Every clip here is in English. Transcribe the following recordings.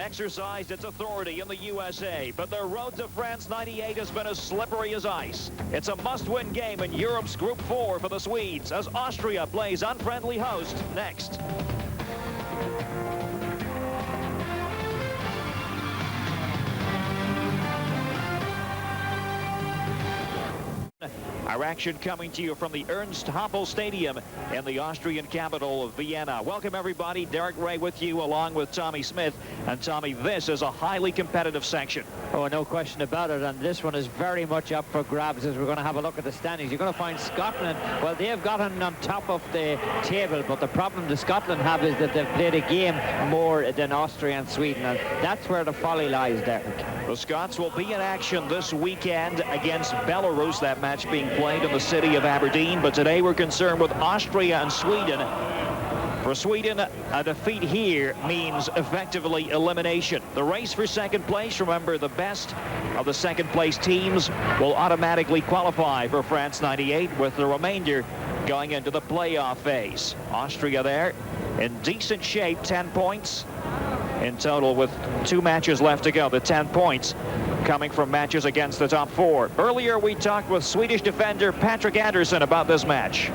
exercised its authority in the USA, but the road to France '98 has been as slippery as ice. It's a must-win game in Europe's Group 4 for the Swedes as Austria plays unfriendly host next. Our action coming to you from the Ernst Happel Stadium in the Austrian capital of Vienna. Welcome everybody, Derek Ray with you along with Tommy Smith. And Tommy, this is a highly competitive section. Oh, no question about it, and this one is very much up for grabs as we're going to have a look at the standings. You're going to find Scotland, well, they've gotten on top of the table, but the problem the Scotland have is that they've played a game more than Austria and Sweden, and that's where the folly lies, Derek. The Scots will be in action this weekend against Belarus, that match being played in the city of Aberdeen, but today we're concerned with Austria and Sweden. For Sweden, a defeat here means effectively elimination. The race for second place, remember, the best of the second place teams will automatically qualify for France '98, with the remainder going into the playoff phase. Austria there in decent shape, 10 points in total with 2 matches left to go. The 10 points coming from matches against the top 4. Earlier we talked with Swedish defender Patrick Andersson about this match.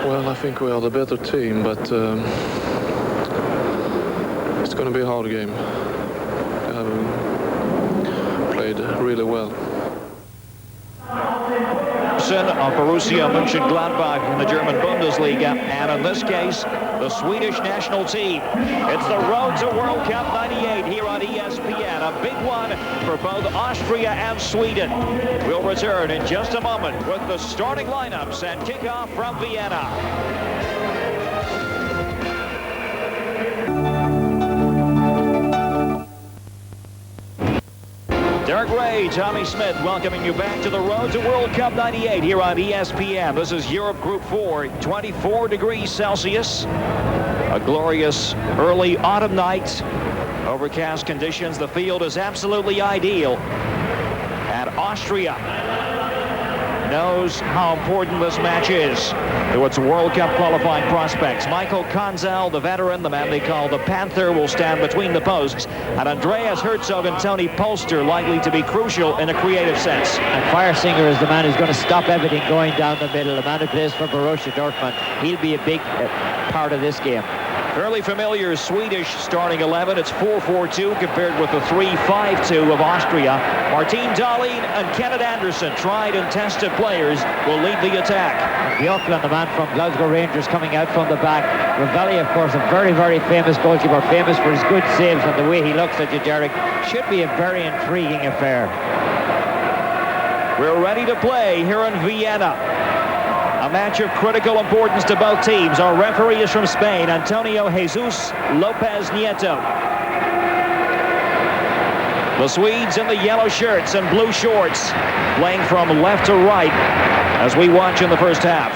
Well, I think we are the better team, but it's going to be a hard game. We have played really well. Of Borussia Mönchengladbach in the German Bundesliga, and in this case, the Swedish national team. It's the road to World Cup '98 here on ESPN. A big one for both Austria and Sweden. We'll return in just a moment with the starting lineups and kickoff from Vienna. Derek Ray, Tommy Smith, welcoming you back to the road to World Cup '98 here on ESPN. This is Europe Group 4, 24 degrees Celsius. A glorious early autumn night. Overcast conditions. The field is absolutely ideal. And Austria knows how important this match is to its World Cup qualifying prospects. Michael Konzel, the veteran, the man they call the Panther, will stand between the posts, and Andreas Herzog and Tony Polster likely to be crucial in a creative sense. And Firesinger is the man who's going to stop everything going down the middle, the man who plays for Borussia Dortmund. He'll be a big part of this game. Fairly familiar Swedish starting 11. It's 4-4-2 compared with the 3-5-2 of Austria. Martin Dahlin and Kenneth Anderson, tried and tested players, will lead the attack. Björklund, the man from Glasgow Rangers, coming out from the back. Ravelli, of course, a very, very famous goalkeeper, famous for his good saves, and the way he looks at you, Derek, should be a very intriguing affair. We're ready to play here in Vienna. A match of critical importance to both teams. Our referee is from Spain, Antonio Jesus Lopez Nieto. The Swedes in the yellow shirts and blue shorts, playing from left to right as we watch in the first half.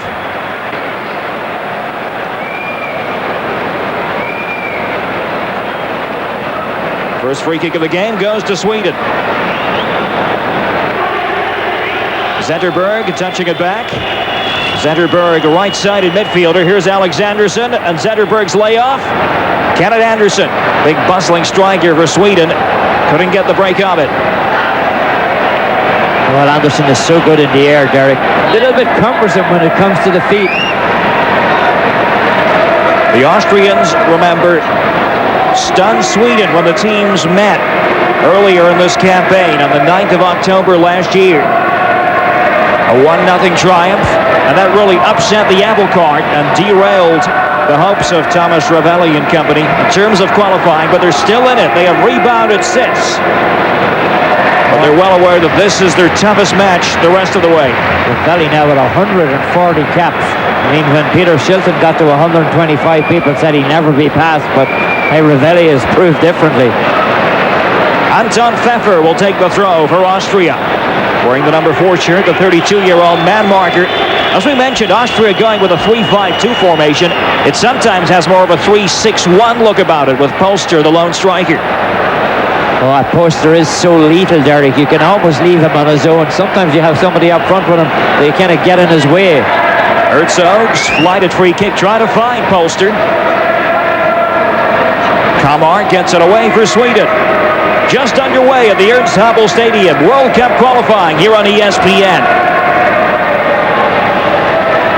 First free kick of the game goes to Sweden. Zetterberg touching it back. Zetterberg, a right-sided midfielder. Here's Alexandersson, and Zetterberg's layoff. Kenneth Andersson, big bustling striker for Sweden, couldn't get the break of it. Well, Andersson is so good in the air, Derek. A little bit cumbersome when it comes to the feet. The Austrians, remember, stunned Sweden when the teams met earlier in this campaign on the 9th of October last year. A 1-0 triumph, and that really upset the apple cart and derailed the hopes of Thomas Ravelli and company in terms of qualifying, but they're still in it. They have rebounded since. But they're well aware that this is their toughest match the rest of the way. Ravelli now with 140 caps. I mean, when Peter Shilton got to 125, people said he'd never be passed, but hey, Ravelli has proved differently. Anton Pfeffer will take the throw for Austria. Wearing the number 4 shirt, the 32-year-old man marker. As we mentioned, Austria going with a 3-5-2 formation. It sometimes has more of a 3-6-1 look about it, with Polster the lone striker. Oh, that Polster is so lethal, Derek. You can almost leave him on his own. Sometimes you have somebody up front with him, they kind of get in his way. Herzog's flighted free kick, trying to find Polster. Kamar gets it away for Sweden. Just underway at the Ernst Happel Stadium. World Cup qualifying here on ESPN.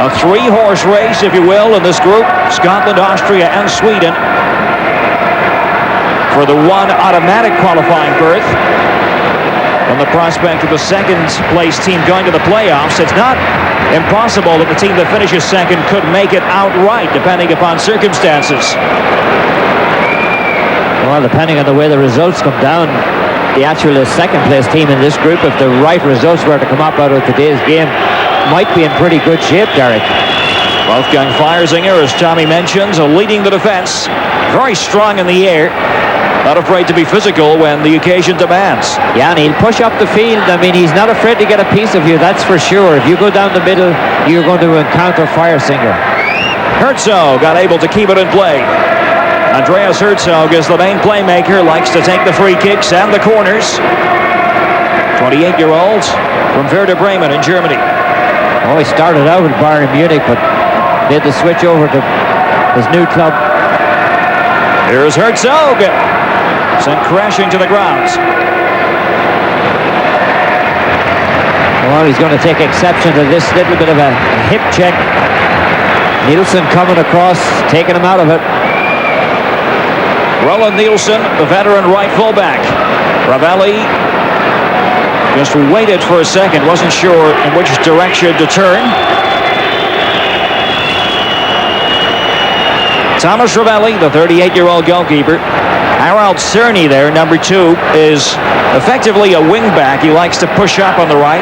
A three-horse race, if you will, in this group. Scotland, Austria, and Sweden for the one automatic qualifying berth. On the prospect of the second-place team going to the playoffs, it's not impossible that the team that finishes second could make it outright, depending upon circumstances. Well, depending on the way the results come down, the actual second-place team in this group, if the right results were to come up out of today's game, might be in pretty good shape, Derek. Wolfgang Feiersinger, as Tommy mentions, leading the defense. Very strong in the air. Not afraid to be physical when the occasion demands. Yeah, and he'll push up the field. I mean, he's not afraid to get a piece of you, that's for sure. If you go down the middle, you're going to encounter Feiersinger. Herzog got able to keep it in play. Andreas Herzog is the main playmaker, likes to take the free kicks and the corners. 28-year-old from Werder Bremen in Germany. Oh, he started out with Bayern Munich, but made the switch over to his new club. Here's Herzog. Sent crashing to the ground. Well, he's going to take exception to this little bit of a hip check. Nielsen coming across, taking him out of it. Roland Nielsen, the veteran right fullback. Ravelli just waited for a second, wasn't sure in which direction to turn. Thomas Ravelli, the 38-year-old goalkeeper. Harald Cerny there, number 2, is effectively a wing-back. He likes to push up on the right.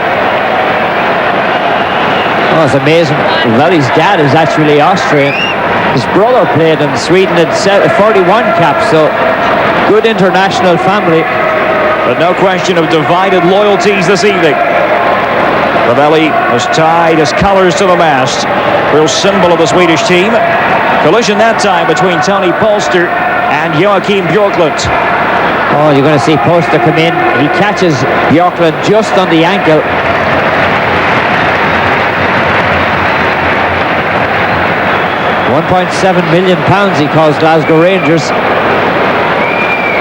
Oh, it's amazing. Ravelli's dad is actually Austrian. His brother played in Sweden at 41 caps, so good international family. But no question of divided loyalties this evening. Ravelli has tied his colours to the mast. Real symbol of the Swedish team. Collision that time between Tony Polster and Joachim Björklund. Oh, you're going to see Polster come in. He catches Björklund just on the ankle. £1.7 million he calls Glasgow Rangers.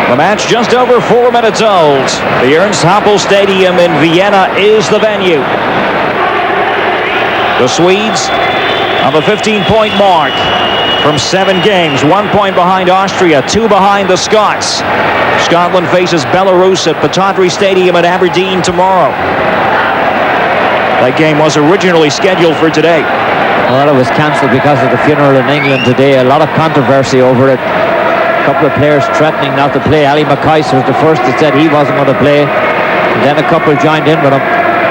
The match just over 4 minutes old. The Ernst Happel Stadium in Vienna is the venue. The Swedes on the 15-point mark from 7 games. 1 point behind Austria, 2 behind the Scots. Scotland faces Belarus at Partido Stadium in Aberdeen tomorrow. That game was originally scheduled for today. Well, it was cancelled because of the funeral in England today. A lot of controversy over it. A couple of players threatening not to play. Ali McCoist was the first that said he wasn't going to play. And then a couple joined in with him.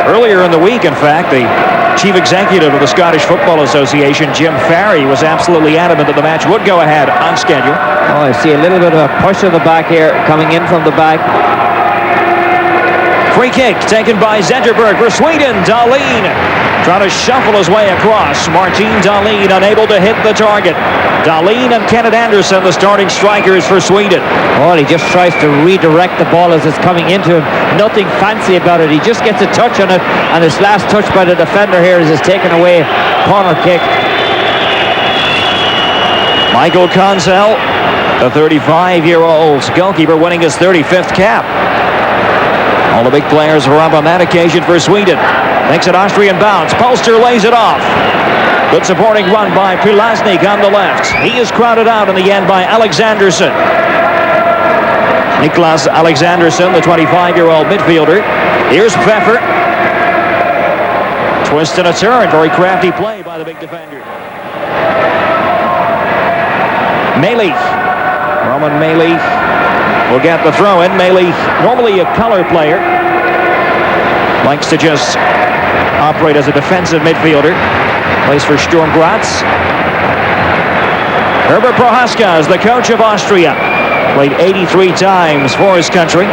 Earlier in the week, in fact, the chief executive of the Scottish Football Association, Jim Farry, was absolutely adamant that the match would go ahead on schedule. Oh, I see a little bit of a push of the back here, coming in from the back. Free kick taken by Zetterberg for Sweden. Dahlin trying to shuffle his way across. Martin Dahlin unable to hit the target. Dahlin and Kenneth Anderson, the starting strikers for Sweden. Oh, he just tries to redirect the ball as it's coming into him. Nothing fancy about it. He just gets a touch on it, and his last touch by the defender here is taken away. Corner kick. Michael Konzel, the 35-year-old goalkeeper, winning his 35th cap. All the big players were up on that occasion for Sweden. Makes an Austrian bounce. Polster lays it off. Good supporting run by Pilasnik on the left. He is crowded out in the end by Alexanderson. Niklas Alexanderson, the 25-year-old midfielder. Here's Pfeffer. Twist and a turn. Very crafty play by the big defender. Meili. Roman Meili will get the throw in. Meili, normally a color player, likes to just operate as a defensive midfielder. Plays for Sturm Graz. Herbert Prohaska is the coach of Austria. Played 83 times for his country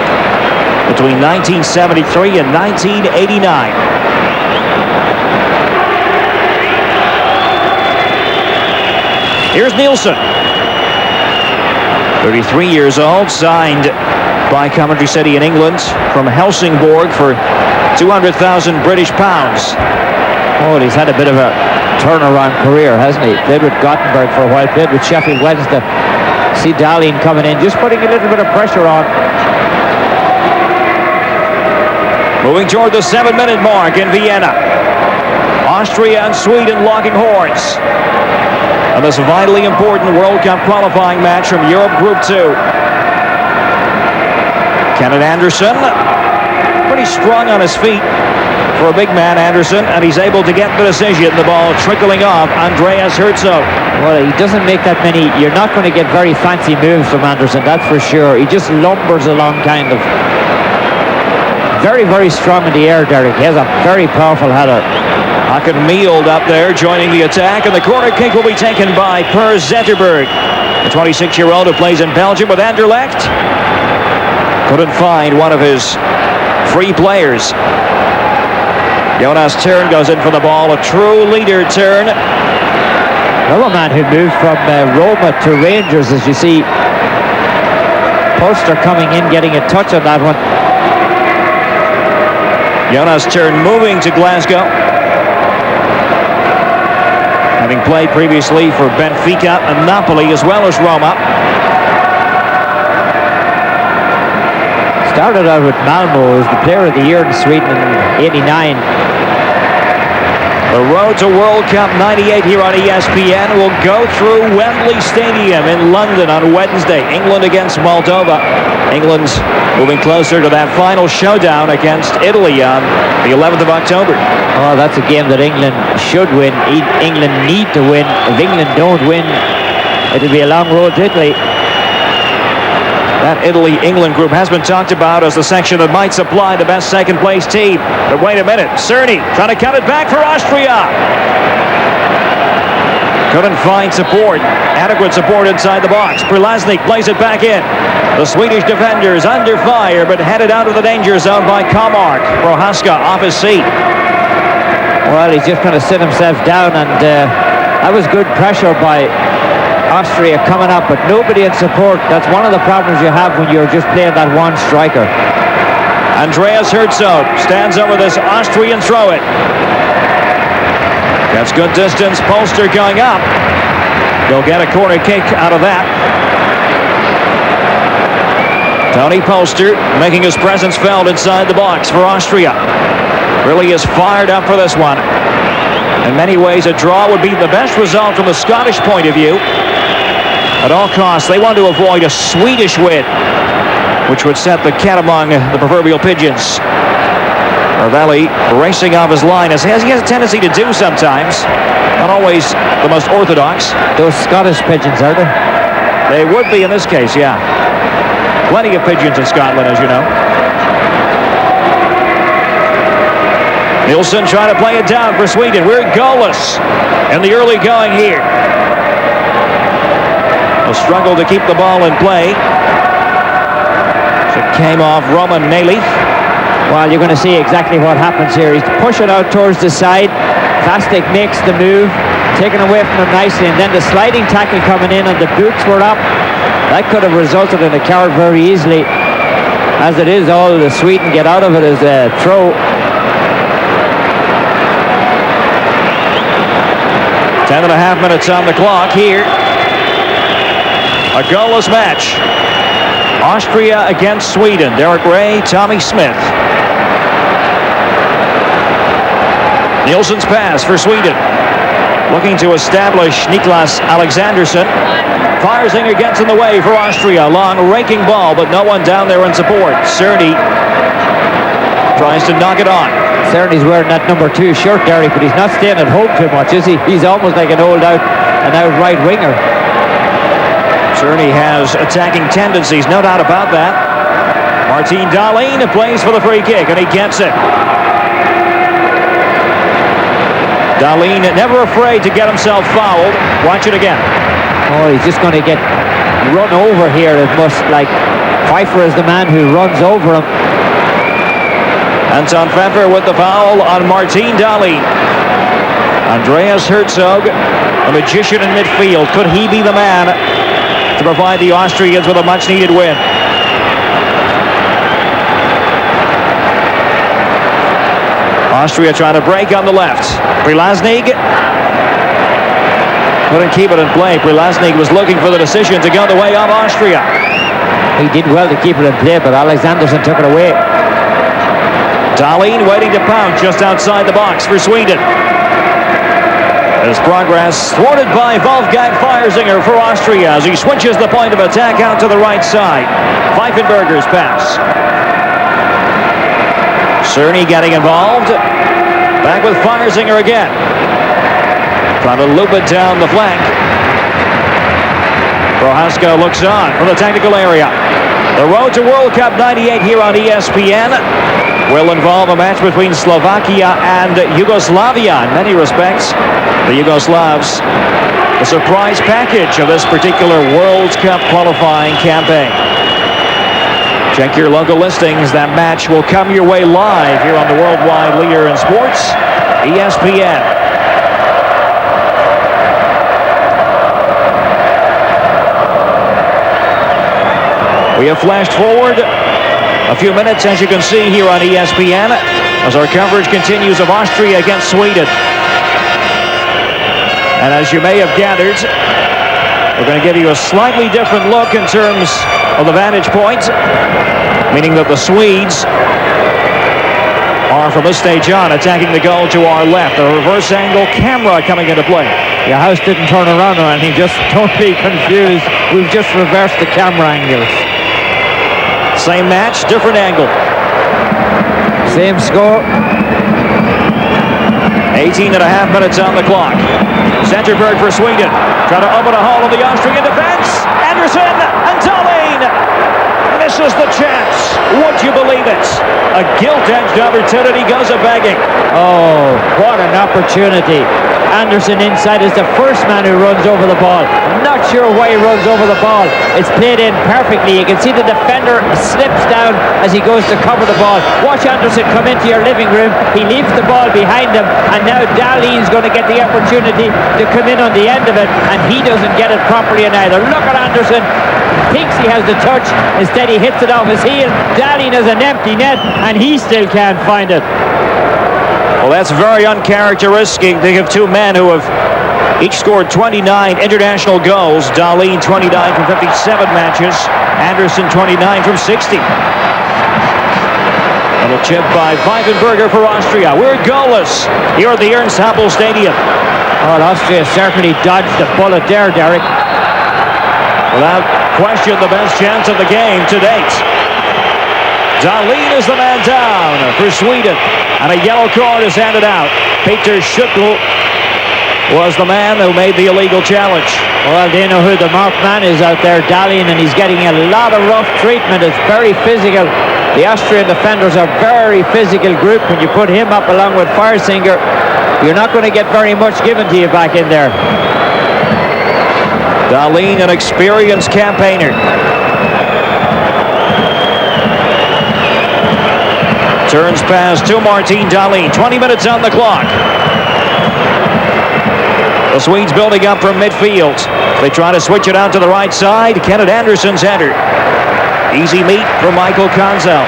between 1973 and 1989. Here's Nielsen. 33 years old, signed by Coventry City in England from Helsingborg for 200,000 British pounds. Oh, he's had a bit of a turnaround career, hasn't he? Played with Gothenburg for a while, played with Sheffield Wednesday. See Dahlin coming in, just putting a little bit of pressure on. Moving toward the 7-minute mark in Vienna. Austria and Sweden locking horns. And this vitally important World Cup qualifying match from Europe Group 2. Kenneth Anderson, pretty strong on his feet for a big man, Anderson, and he's able to get the decision. The ball trickling off Andreas Herzog. Well, he doesn't make that many. You're not going to get very fancy moves from Anderson, that's for sure. He just lumbers along, kind of. Very, very strong in the air, Derek. He has a very powerful header. Hakan Mield up there joining the attack, and the corner kick will be taken by Per Zetterberg, the 26-year-old who plays in Belgium with Anderlecht. Couldn't find one of his free players. Jonas Tern goes in for the ball, a true leader, Tern. Another man who moved from Roma to Rangers, as you see. Poster coming in, getting a touch on that one. Jonas Tern moving to Glasgow. Having played previously for Benfica and Napoli as well as Roma. Started out with Malmo as the player of the year in Sweden in '89. The road to World Cup 98 here on ESPN will go through Wembley Stadium in London on Wednesday. England against Moldova. England's moving closer to that final showdown against Italy on the 11th of October. Oh, that's a game that England should win. England need to win. If England don't win, it'll be a long road to Italy. That Italy-England group has been talked about as the section that might supply the best second-place team. But wait a minute. Cerny trying to cut it back for Austria. Couldn't find support. Adequate support inside the box. Prelaznik plays it back in. The Swedish defenders under fire, but headed out of the danger zone by Komark. Prohaska off his seat. Well, he's just going to sit himself down, and that was good pressure by Austria coming up, but nobody in support. That's one of the problems you have when you're just playing that one striker. Andreas Herzog stands over this Austrian throw-in. Gets good distance. Polster going up. They'll get a corner kick out of that. Tony Polster making his presence felt inside the box for Austria. Really is fired up for this one. In many ways, a draw would be the best result from the Scottish point of view. At all costs, they want to avoid a Swedish win, which would set the cat among the proverbial pigeons. Ravelli racing off his line, as he has a tendency to do sometimes. Not always the most orthodox. Those Scottish pigeons, are they? They would be in this case, yeah. Plenty of pigeons in Scotland, as you know. Nilsson trying to play it down for Sweden. We're goalless in the early going here. A struggle to keep the ball in play. So it came off Roman Neli. Well, you're going to see exactly what happens here. He's pushing out towards the side. Fastic makes the move, taken away from him nicely, and then the sliding tackle coming in, and the boots were up. That could have resulted in a card very easily. As it is, all the Sweden get out of it is a throw. 10.5 minutes on the clock here. A goalless match. Austria against Sweden. Derek Ray, Tommy Smith. Nilsson's pass for Sweden. Looking to establish Niklas Alexandersson. Farsinger gets in the way for Austria. Long raking ball, but no one down there in support. Cerny tries to knock it on. Cerny's wearing that number 2 shirt, Derek, but he's not staying at home too much, is he? He's almost like an out right winger. Cerny has attacking tendencies, no doubt about that. Martin Dahlin plays for the free kick, and he gets it. Dahlin never afraid to get himself fouled. Watch it again. Oh, he's just going to get run over here. It must, like, Pfeiffer is the man who runs over him. Anton Pfeffer with the foul on Martin Dahlin. Andreas Herzog, a magician in midfield. Could he be the man to provide the Austrians with a much-needed win? Austria trying to break on the left. Prelaznik. Couldn't keep it in play. Prilasnik was looking for the decision to go the way of Austria. He did well to keep it in play, but Alexanderson took it away. Dahlin waiting to pounce just outside the box for Sweden. His progress thwarted by Wolfgang Feiersinger for Austria as he switches the point of attack out to the right side. Pfeifenberger's pass. Cerny getting involved. Back with Feiersinger again. Trying to loop it down the flank. Prohaska looks on from the technical area. The road to World Cup 98 here on ESPN will involve a match between Slovakia and Yugoslavia in many respects. The Yugoslavs, the surprise package of this particular World Cup qualifying campaign. Check your local listings. That match will come your way live here on the worldwide leader in sports, ESPN. We have flashed forward a few minutes, as you can see here on ESPN, as our coverage continues of Austria against Sweden. And as you may have gathered, we're going to give you a slightly different look in terms of the vantage point, meaning that the Swedes are from this stage on attacking the goal to our left. A reverse angle camera coming into play. Your house didn't turn around or anything, just don't be confused. We've just reversed the camera angles. Same match, different angle. Same score. 18 and a half minutes on the clock. Zetterberg for Sweden. Trying to open a hole in the Austrian defense. Anderson and Dahlin misses the chance. Would you believe it? A gilt-edged opportunity goes a-begging. Oh, what an opportunity. Anderson inside is the first man who runs over the ball. Not sure why he runs over the ball. It's played in perfectly. You can see the defender slips down as he goes to cover the ball. Watch Anderson come into your living room. He leaves the ball behind him, and now Dahlin's going to get the opportunity to come in on the end of it, and he doesn't get it properly either. Look at Anderson. Thinks he has the touch. Instead, he hits it off his heel. Dahlin has an empty net, and he still can't find it. Well, that's very uncharacteristic. They have two men who have each scored 29 international goals. Dahlin 29 from 57 matches. Anderson 29 from 60. Little chip by Pfeifenberger for Austria. We're goalless here at the Ernst Happel Stadium. Well, Austria certainly dodged the bullet there, Derek. Without question, the best chance of the game to date. Dahlin is the man down for Sweden, and a yellow card is handed out. Peter Schüttl was the man who made the illegal challenge. Well, they know who the marked man is out there, Dahlin, and he's getting a lot of rough treatment. It's very physical. The Austrian defenders are a very physical group. When you put him up along with Feiersinger, you're not going to get very much given to you back in there. Dahlin, an experienced campaigner. Turns pass to Martin Dahlin. 20 minutes on the clock. The Swedes building up from midfield. They try to switch it out to the right side. Kenneth Anderson's header. Easy meet for Michael Konzel.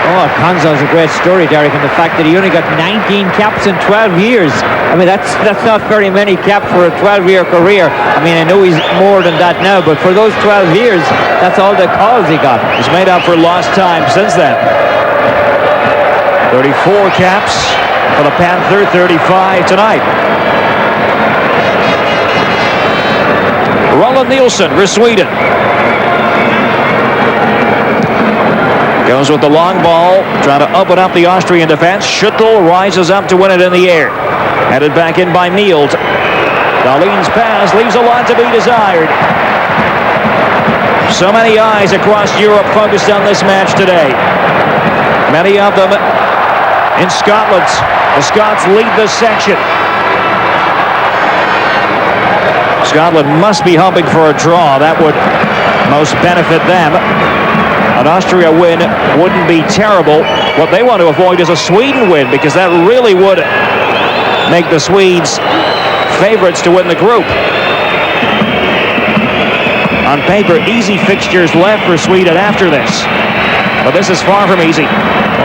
Oh, Konzel's a great story, Derek, and the fact that he only got 19 caps in 12 years. I mean, that's not very many caps for a 12-year career. I mean, I know he's more than that now, but for those 12 years, that's all the calls he got. He's made up for lost time since then. 34 caps for the Panther, 35 tonight. Roland Nielsen for Sweden. Goes with the long ball, trying to open up the Austrian defense. Schüttl rises up to win it in the air. Headed back in by Nield. Dahlin's pass leaves a lot to be desired. So many eyes across Europe focused on this match today. Many of them in Scotland. The Scots lead this section. Scotland must be hoping for a draw. That would most benefit them. An Austria win wouldn't be terrible. What they want to avoid is a Sweden win, because that really would make the Swedes favorites to win the group. On paper, easy fixtures left for Sweden after this. But this is far from easy.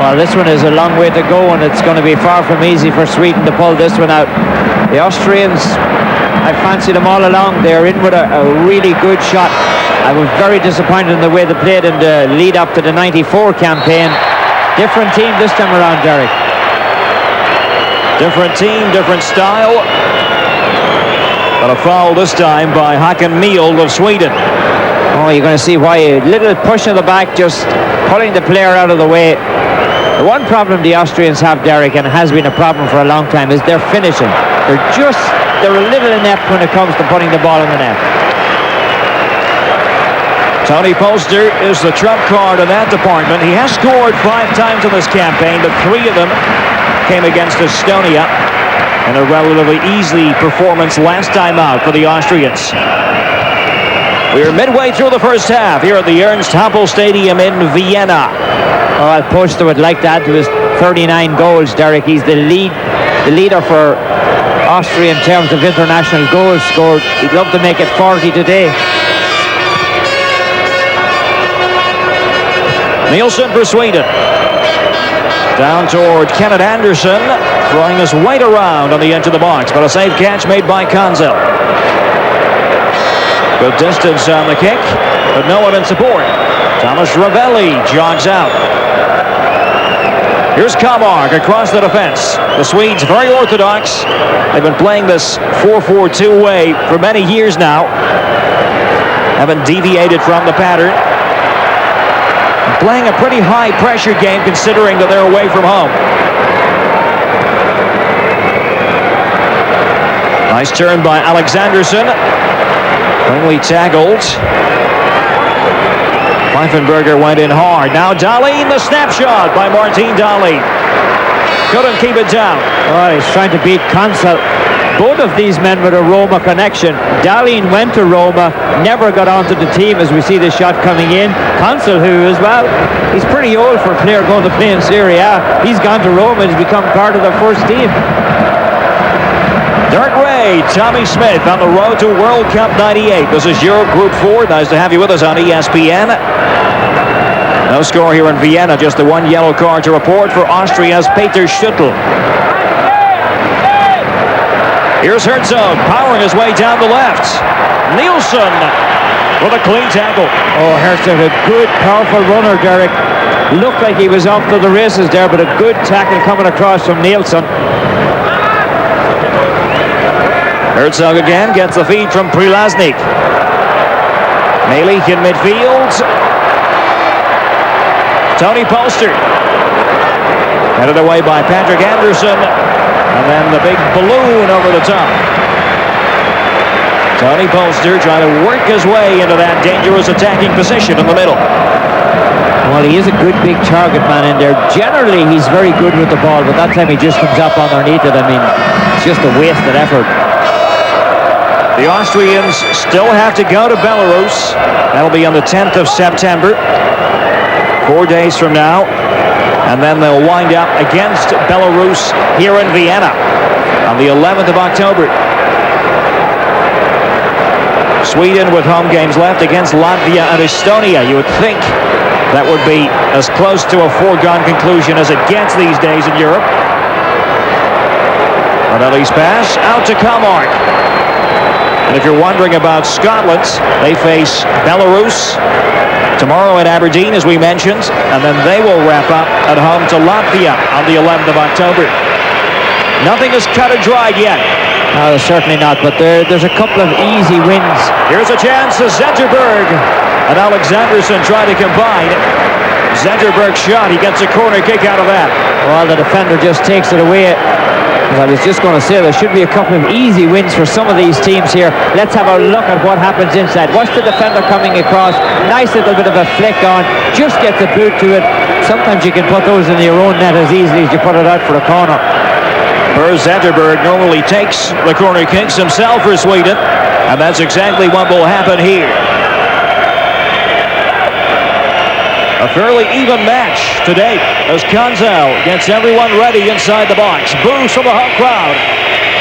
Well, this one is a long way to go, and it's going to be far from easy for Sweden to pull this one out. The Austrians I fancied them all along. They're in with a really good shot. I was very disappointed in the way they played in the lead up to the 94 campaign. Different team this time around, Derek. Different team, different style. But a foul this time by Håkan Mild of Sweden. Oh, you're going to see why. A little push in the back, just pulling the player out of the way. The one problem the Austrians have, Derek, and has been a problem for a long time, is their finishing. They're a little inept when it comes to putting the ball in the net. Tony Polster is the trump card in that department. He has scored 5 times in this campaign, but 3 of them came against Estonia in a relatively easy performance last time out for the Austrians. We are midway through the first half here at the Ernst Happel Stadium in Vienna. Oh, Polster would like to add to his 39 goals, Derek. He's the leader for Austria in terms of international goals scored. He'd love to make it 40 today. Nielsen for Sweden. Down toward Kenneth Anderson, throwing his weight around on the edge of the box, but a safe catch made by Kanzel. Good distance on the kick, but no one in support. Thomas Ravelli jogs out. Here's Kamark across the defense. The Swedes very orthodox. They've been playing this 4-4-2 way for many years now. Haven't deviated from the pattern. Playing a pretty high pressure game considering that they're away from home. Nice turn by Alexanderson. Cleanly tackled. Pfeifenberger went in hard. Now Dahlin, the snapshot by Martin Dahlin. Couldn't keep it down. Oh, he's trying to beat Kanzel. Both of these men with a Roma connection. Dahlin went to Roma, never got onto the team as we see the shot coming in. Kanzel, who as well, he's pretty old for a player going to play in Serie A. He's gone to Roma and he's become part of the first team. Dirk Ray, Tommy Smith on the road to World Cup 98. This is Europe Group 4. Nice to have you with us on ESPN. No score here in Vienna, just the one yellow card to report for Austria's Peter Schüttl. Here's Herzog powering his way down the left. Nielsen with a clean tackle. Oh, Herzog, a good, powerful runner, Derek. Looked like he was off to the races there, but a good tackle coming across from Nielsen. Herzog again gets the feed from Prilasnik. Malik in midfield. Tony Polster. Headed away by Patrick Anderson. And then the big balloon over the top. Tony Polster trying to work his way into that dangerous attacking position in the middle. Well, he is a good big target man in there. Generally, he's very good with the ball, but that time he just comes up underneath it. I mean, it's just a wasted effort. The Austrians still have to go to Belarus. That'll be on the 10th of September, 4 days from now. And then they'll wind up against Belarus here in Vienna on the 11th of October. Sweden with home games left against Latvia and Estonia. You would think that would be as close to a foregone conclusion as it gets these days in Europe. Ravelli's pass out to Kamark. And if you're wondering about Scotland, they face Belarus tomorrow in Aberdeen, as we mentioned, and then they will wrap up at home to Latvia on the 11th of October. Nothing is cut and dried yet. No, certainly not, but there's a couple of easy wins. Here's a chance to Zetterberg, and Alexanderson trying to combine. Zetterberg's shot, he gets a corner kick out of that. Well, the defender just takes it away. As I was just going to say, there should be a couple of easy wins for some of these teams here. Let's have a look at what happens inside. Watch the defender coming across. Nice little bit of a flick on. Just gets a boot to it. Sometimes you can put those in your own net as easily as you put it out for a corner. Per Zetterberg normally takes the corner kicks himself for Sweden, and that's exactly what will happen here. A fairly even match today as Kanzel gets everyone ready inside the box. Boos from the home crowd.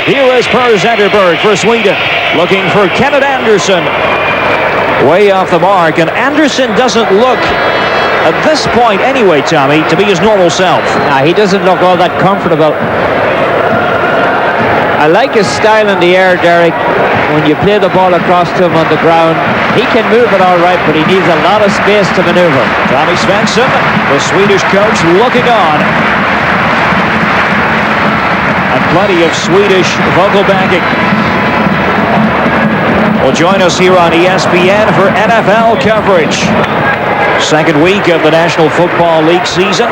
Here is Per Zetterberg for Sweden, looking for Kenneth Anderson. Way off the mark, and Anderson doesn't look, at this point anyway, Tommy, to be his normal self. He doesn't look all that comfortable. I like his style in the air, Derek. When you play the ball across to him on the ground, he can move it all right, but he needs a lot of space to maneuver. Tommy Svensson, the Swedish coach, looking on. And plenty of Swedish vocal backing. Will join us here on ESPN for NFL coverage. Second week of the National Football League season.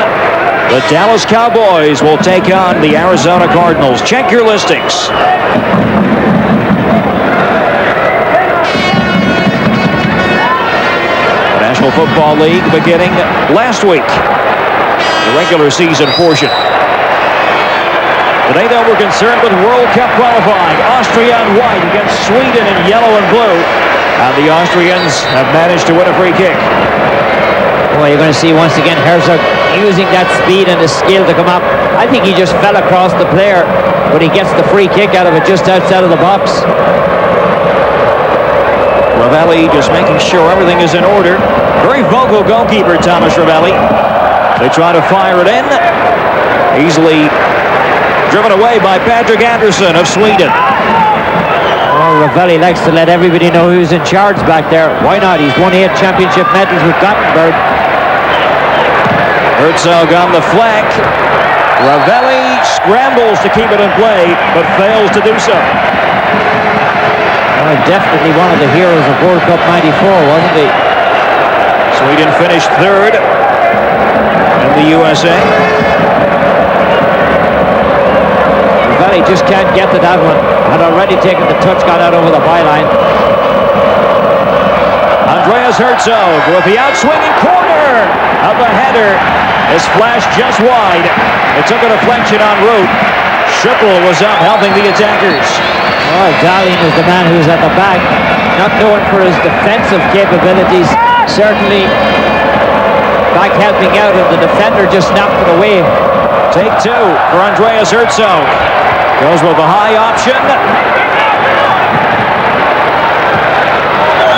The Dallas Cowboys will take on the Arizona Cardinals. Check your listings. The National Football League beginning last week. The regular season portion. Today, though, we're concerned with World Cup qualifying. Austria in white against Sweden in yellow and blue. And the Austrians have managed to win a free kick. Well, you're going to see once again Herzog using that speed and his skill to come up. I think he just fell across the player, but he gets the free kick out of it just outside of the box. Ravelli just making sure everything is in order. Very vocal goalkeeper, Thomas Ravelli. They try to fire it in. Easily driven away by Patrick Anderson of Sweden. Oh, Ravelli likes to let everybody know who's in charge back there. Why not? He's won 8 championship medals with Gothenburg. Herzog on the flank. Ravelli scrambles to keep it in play, but fails to do so. Oh, definitely one of the heroes of World Cup '94, wasn't he? Sweden finished third in the USA. Ravelli just can't get to that one. Had already taken the touch, got out over the byline. Andreas Herzog with the outswinging corner of the header is flashed just wide. It took a deflection en route. Schippel was up helping the attackers. Oh, Dahlin was the man who was at the back, not known for his defensive capabilities. Certainly back helping out, and the defender just knocked it away. Take 2 for Andreas Herzog. Goes with the high option.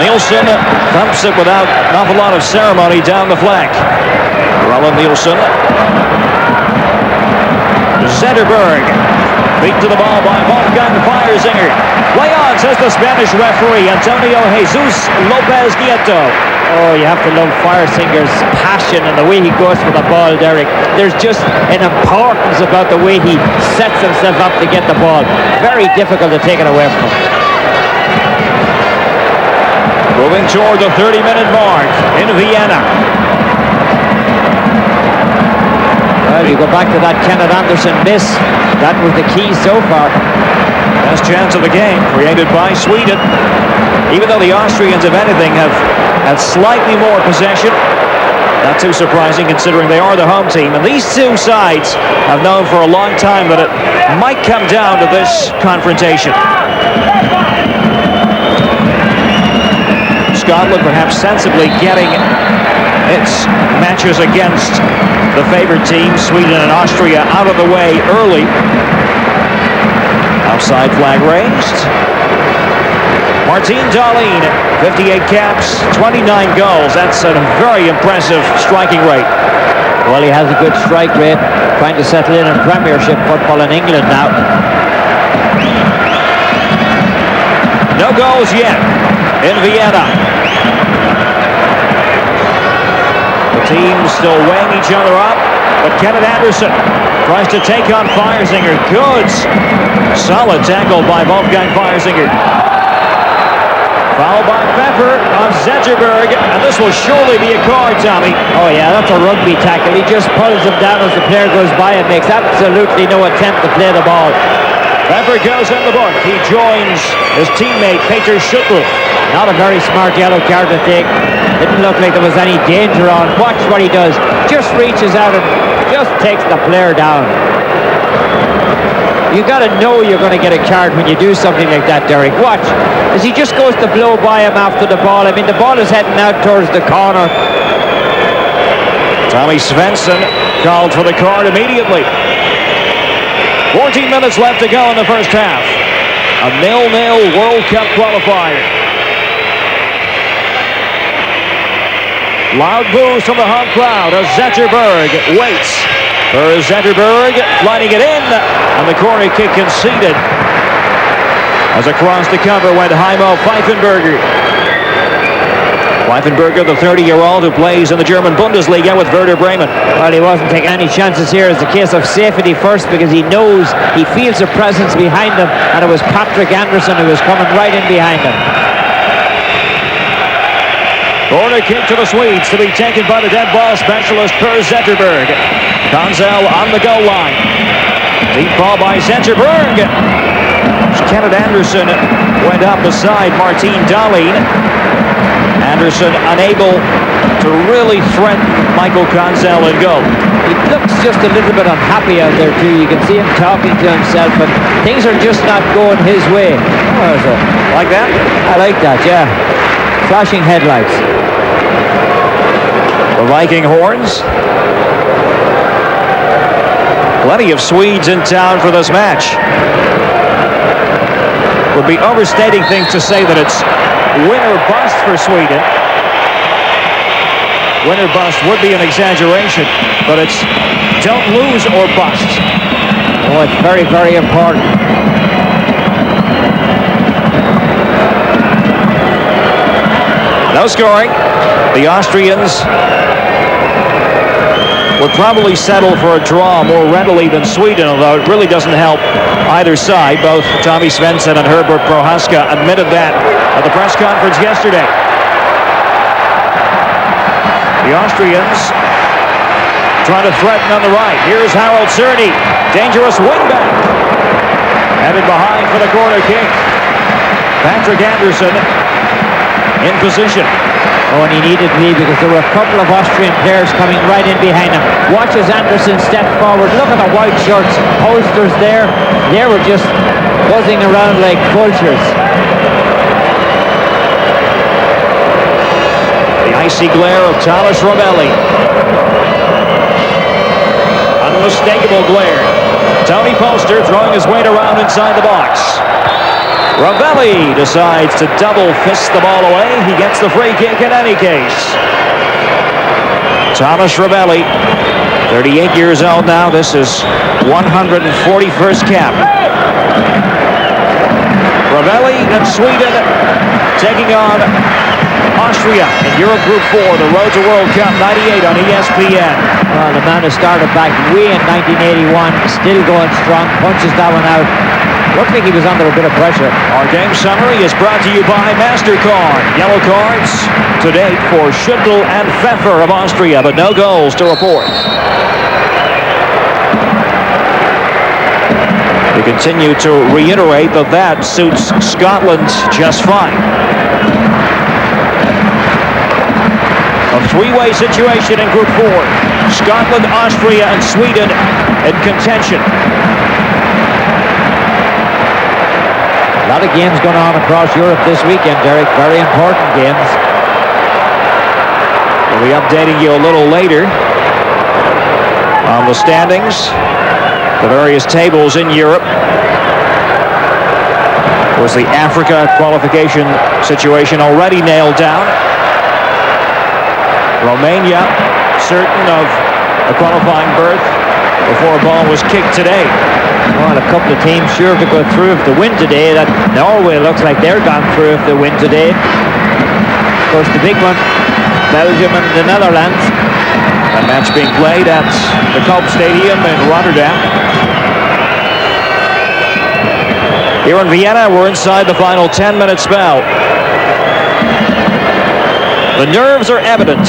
Nielsen thumps it without an awful lot of ceremony down the flank. Roland Nielsen. Zetterberg. Beat to the ball by Wolfgang Feiersinger. Play on, says the Spanish referee, Antonio Jesus Lopez Nieto. Oh, you have to love Feiersinger's passion and the way he goes for the ball, Derek. There's just an importance about the way he sets himself up to get the ball. Very difficult to take it away from him. Moving toward the 30-minute mark in Vienna. Well, you go back to that Kenneth Anderson miss. That was the key so far. Best chance of the game created by Sweden. Even though the Austrians, if anything, have had slightly more possession. Not too surprising considering they are the home team. And these two sides have known for a long time that it might come down to this confrontation. Scotland perhaps sensibly getting its matches against the favored teams, Sweden and Austria, out of the way early. Offside flag raised. Martin Dahlin, 58 caps, 29 goals. That's a very impressive striking rate. Well, he has a good strike rate, trying to settle in Premiership football in England now. No goals yet in Vienna. The teams still weighing each other up, but Kenneth Anderson tries to take on Feiersinger. Good, solid tackle by Wolfgang Feiersinger. Foul by Pfeffer on Zetterberg, and this will surely be a card, Tommy. Oh yeah, that's a rugby tackle. He just pulls him down as the player goes by and makes absolutely no attempt to play the ball. Pfeffer goes in the book. He joins his teammate Peter Schippel. Not a very smart yellow card to take. Didn't look like there was any danger on. Watch what he does. Just reaches out and just takes the player down. You got to know you're going to get a card when you do something like that, Derek. Watch, as he just goes to blow by him after the ball. I mean, the ball is heading out towards the corner. Tommy Svensson called for the card immediately. 14 minutes left to go in the first half. A 0-0 World Cup qualifier. Loud boos from the home crowd as Zetterberg waits for Zetterberg, lining it in, and the corner kick conceded As across the cover went Heimo Pfeifenberger. Pfeifenberger, the 30-year-old who plays in the German Bundesliga with Werder Bremen. Well, he wasn't taking any chances here. It's a case of safety first, because he knows, he feels a presence behind him, and it was Patrick Anderson who was coming right in behind him. Corner kick to the Swedes to be taken by the dead ball specialist Per Zetterberg. Konzel on the goal line. Deep ball by Zetterberg. Kenneth Anderson went up beside Martin Dahlin. Anderson unable to really threaten Michael Konzel in goal. He looks just a little bit unhappy out there too. You can see him talking to himself, but things are just not going his way. Oh, so. Like that? I like that, yeah. Flashing headlights. The Viking horns. Plenty of Swedes in town for this match. Would be overstating things to say that it's win or bust for Sweden. Win or bust would be an exaggeration, but it's don't lose or bust. Oh, it's very, very important. No scoring. The Austrians would probably settle for a draw more readily than Sweden, although it really doesn't help either side. Both Tommy Svensson and Herbert Prohaska admitted that at the press conference yesterday. The Austrians trying to threaten on the right. Here's Harold Cerny. Dangerous wingback. Headed behind for the corner kick. Patrick Anderson in position. Oh, and he needed to be, because there were a couple of Austrian players coming right in behind him. Watch as Anderson stepped forward. Look at the white shirts, posters there. They were just buzzing around like vultures. The icy glare of Thomas Ravelli. Unmistakable glare. Tony Poster throwing his weight around inside the box. Ravelli decides to double fist the ball away. He gets the free kick in any case. Thomas Ravelli, 38 years old now. This is 141st cap. Ravelli and Sweden taking on Austria in Europe Group 4, the Road to World Cup 98 on ESPN. Well, the man who started back way in 1981, still going strong, punches that one out. Looked like he was under a bit of pressure. Our game summary is brought to you by MasterCard. Yellow cards to date for Schüttl and Pfeffer of Austria, but no goals to report. We continue to reiterate that suits Scotland just fine. A three-way situation in Group 4. Scotland, Austria, and Sweden in contention. A lot of games going on across Europe this weekend, Derek. Very important games. We'll be updating you a little later on the standings, the various tables in Europe. Of course, the Africa qualification situation already nailed down. Romania certain of a qualifying berth before a ball was kicked today. Well, a couple of teams sure to go through if they win today. That Norway looks like they're gone through if they win today. Of course, the big one, Belgium and the Netherlands. A match being played at the Koop Stadium in Rotterdam. Here in Vienna, we're inside the final 10-minute spell. The nerves are evident.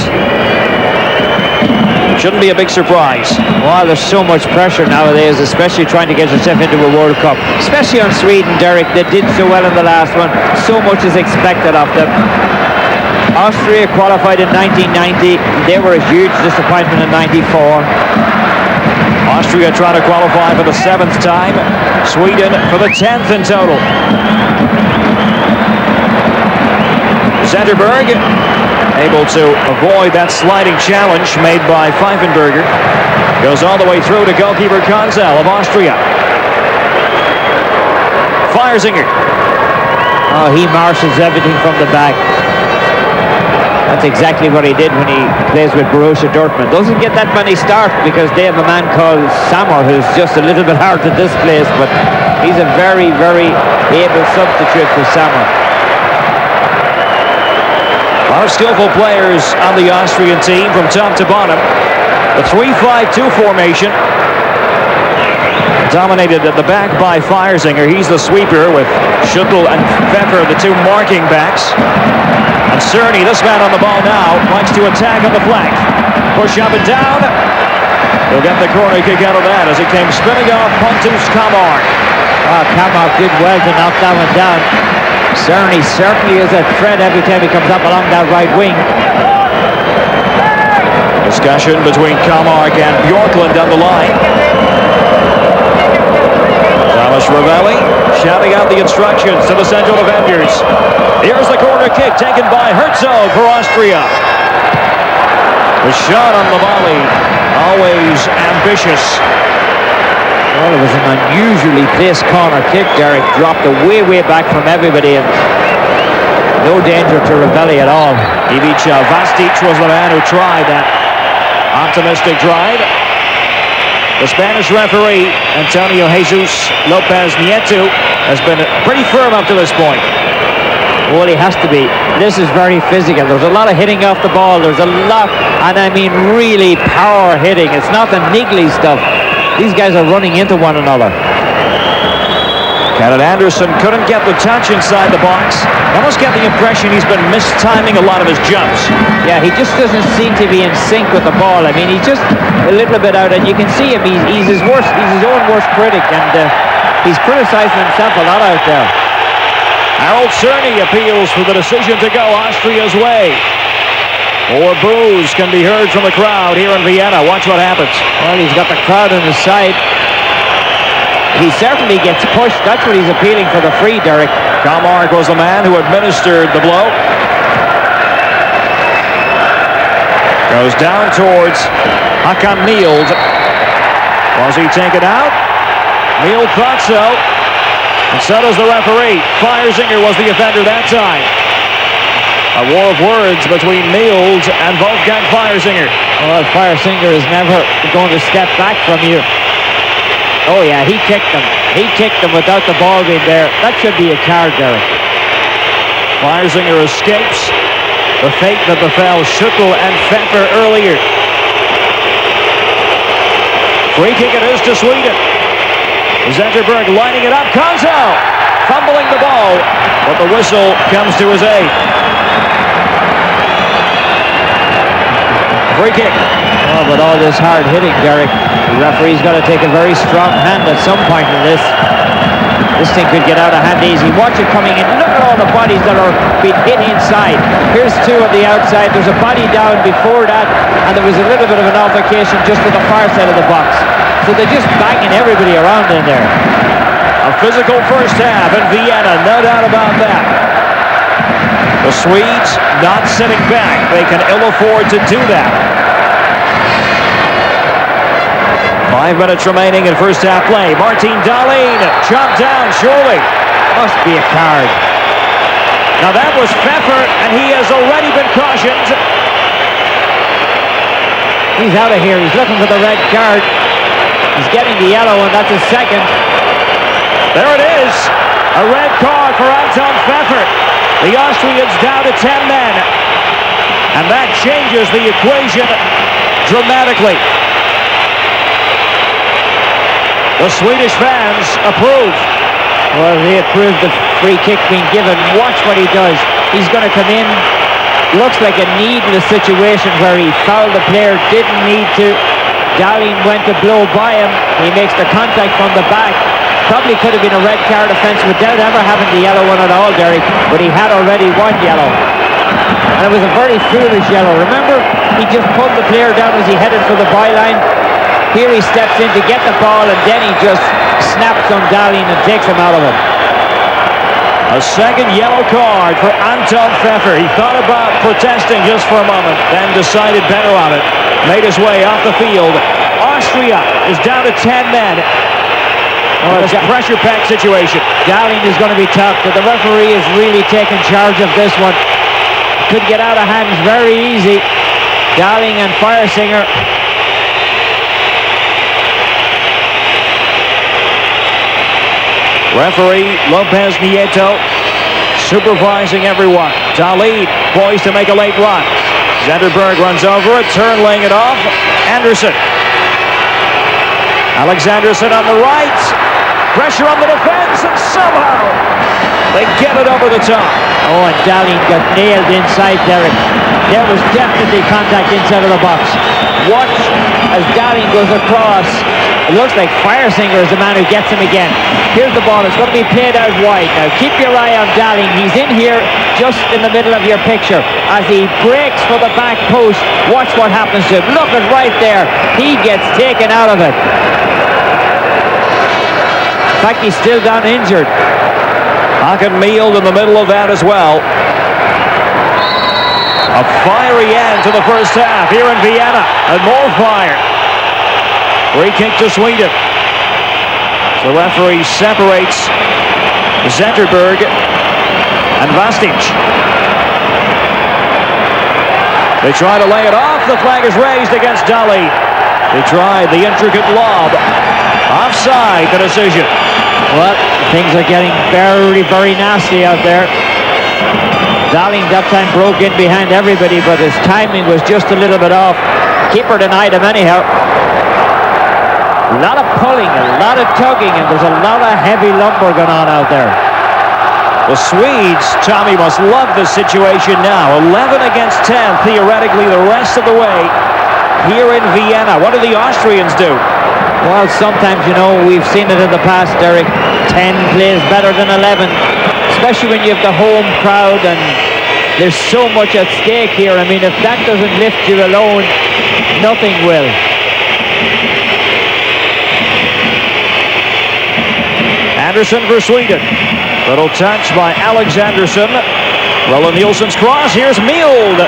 Shouldn't be a big surprise. Well, there's so much pressure nowadays, especially trying to get yourself into a World Cup. Especially on Sweden, Derek. They did so well in the last one. So much is expected of them. Austria qualified in 1990. They were a huge disappointment in 94. Austria trying to qualify for the 7th time. Sweden for the 10th in total. Zetterberg able to avoid that sliding challenge made by Pfeifenberger. Goes all the way through to goalkeeper Konzel of Austria. Feiersinger. Oh, he marshals everything from the back. That's exactly what he did when he plays with Borussia Dortmund. Doesn't get that many starts because they have a man called Sammer who's just a little bit hard to displace, but he's a very, very able substitute for Sammer. A lot of skillful players on the Austrian team from top to bottom. The 3-5-2 formation, dominated at the back by Feiersinger. He's the sweeper with Schüttl and Pfeffer, the two marking backs. And Cerny, this man on the ball now, likes to attack on the flank. Push up and down. He'll get the corner kick out of that as it came spinning off Pontus Kamar. Oh, Kamar did well to knock that one down. Cerny certainly is a threat every time he comes up along that right wing. Discussion between Kamar and Bjorklund on the line. Thomas Ravelli shouting out the instructions to the central defenders. Here's the corner kick taken by Herzog for Austria. The shot on the volley, always ambitious. Well, it was an unusually placed corner kick. Derek dropped way back from everybody, and no danger to Ravelli at all. Ivica Vastic was the man who tried that optimistic drive. The Spanish referee, Antonio Jesus Lopez Nieto, has been pretty firm up to this point. Well, he has to be. This is very physical. There's a lot of hitting off the ball. There's a lot, and I mean really power hitting. It's not the niggly stuff. These guys are running into one another. Kenneth Anderson couldn't get the touch inside the box. Almost get the impression he's been mistiming a lot of his jumps. Yeah, he just doesn't seem to be in sync with the ball. I mean, he's just a little bit out, and you can see him. He's his own worst critic, and he's criticizing himself a lot out there. Harold Cerny appeals for the decision to go Austria's way. More boos can be heard from the crowd here in Vienna. Watch what happens. Well, he's got the crowd on his side. He certainly gets pushed. That's what he's appealing for, the free, Derek. Kalmark was the man who administered the blow. Goes down towards Hakan Mild. Was he taken out? Mild thought so. And so does the referee. Feiersinger was the offender that time. A war of words between Mild and Wolfgang Feiersinger. Well, Feiersinger is never going to step back from you. Oh yeah, he kicked him. He kicked him without the ball being there. That should be a card, Derek. Feiersinger escapes the fate that befell Schüttl and Pfeffer earlier. Free kick it is to Sweden. Zetterberg lining it up. Konzo fumbling the ball, but the whistle comes to his aid. Free kick. Oh, but all this hard hitting, Derek, the referee's got to take a very strong hand at some point in this. This thing could get out of hand easy. Watch it coming in. Look at all the bodies that are being hit inside. Here's two on the outside. There's a body down before that, and there was a little bit of an altercation just to the far side of the box. So they're just banging everybody around in there. A physical first half in Vienna, no doubt about that. The Swedes not sitting back. They can ill afford to do that. 5 minutes remaining in first half play. Martin Dahlin chopped down, surely. Must be a card. Now that was Pfeffer, and he has already been cautioned. He's out of here. He's looking for the red card. He's getting the yellow, and that's a second. There it is. A red card for Anton Pfeffer. The Austrians down to 10 men. And that changes the equation dramatically. The Swedish fans approve. Well, they approve the free kick being given. Watch what he does. He's going to come in. Looks like a needless situation where he fouled the player, didn't need to. Dahlin went to blow by him. He makes the contact from the back. Probably could have been a red card offence without ever having the yellow one at all, Derek. But he had already one yellow. And it was a very foolish yellow. Remember, he just pulled the player down as he headed for the byline. Here he steps in to get the ball, and then he just snaps on Dahlin and takes him out of it. A second yellow card for Anton Pfeffer. He thought about protesting just for a moment, then decided better on it. Made his way off the field. Austria is down to 10 men. Well, it's a pressure-packed situation. Dahlin is going to be tough, but the referee is really taking charge of this one. could get out of hand very easy. Darling and Firesinger. Referee Lopez Nieto supervising everyone. Dalid poised to make a late run. Zenderberg runs over it, turn laying it off. Anderson. Alexanderson on the right. Pressure on the defense, and somehow they get it over the top. Oh, and Darling got nailed inside, Derek. There was definitely contact inside of the box. Watch as Darling goes across. It looks like Firesinger is the man who gets him again. Here's the ball. It's going to be played out wide. Now, keep your eye on Darling. He's in here just in the middle of your picture. As he breaks for the back post, watch what happens to him. Look at right there. He gets taken out of it. In fact, he's still down injured. Hakan Mield in the middle of that as well. A fiery end to the first half here in Vienna, and more fire. Free kick to Sweden. The referee separates Zenderberg and Vastic. They try to lay it off. The flag is raised against Dali. They tried the intricate lob. Offside, the decision. Well, things are getting very, very nasty out there. Darling that time broke in behind everybody, but his timing was just a little bit off. Keeper denied him anyhow. A lot of pulling, a lot of tugging, and there's a lot of heavy lumber going on out there. The Swedes, Tommy, must love this situation now. 11 against 10, theoretically, the rest of the way here in Vienna. What do the Austrians do? Well, sometimes, you know, we've seen it in the past, Derek. 10 plays better than 11, especially when you have the home crowd and there's so much at stake here. I mean, if that doesn't lift you alone, nothing will. Anderson for Sweden. Little touch by Alexanderson. Roland Nielsen's cross. Here's Mield.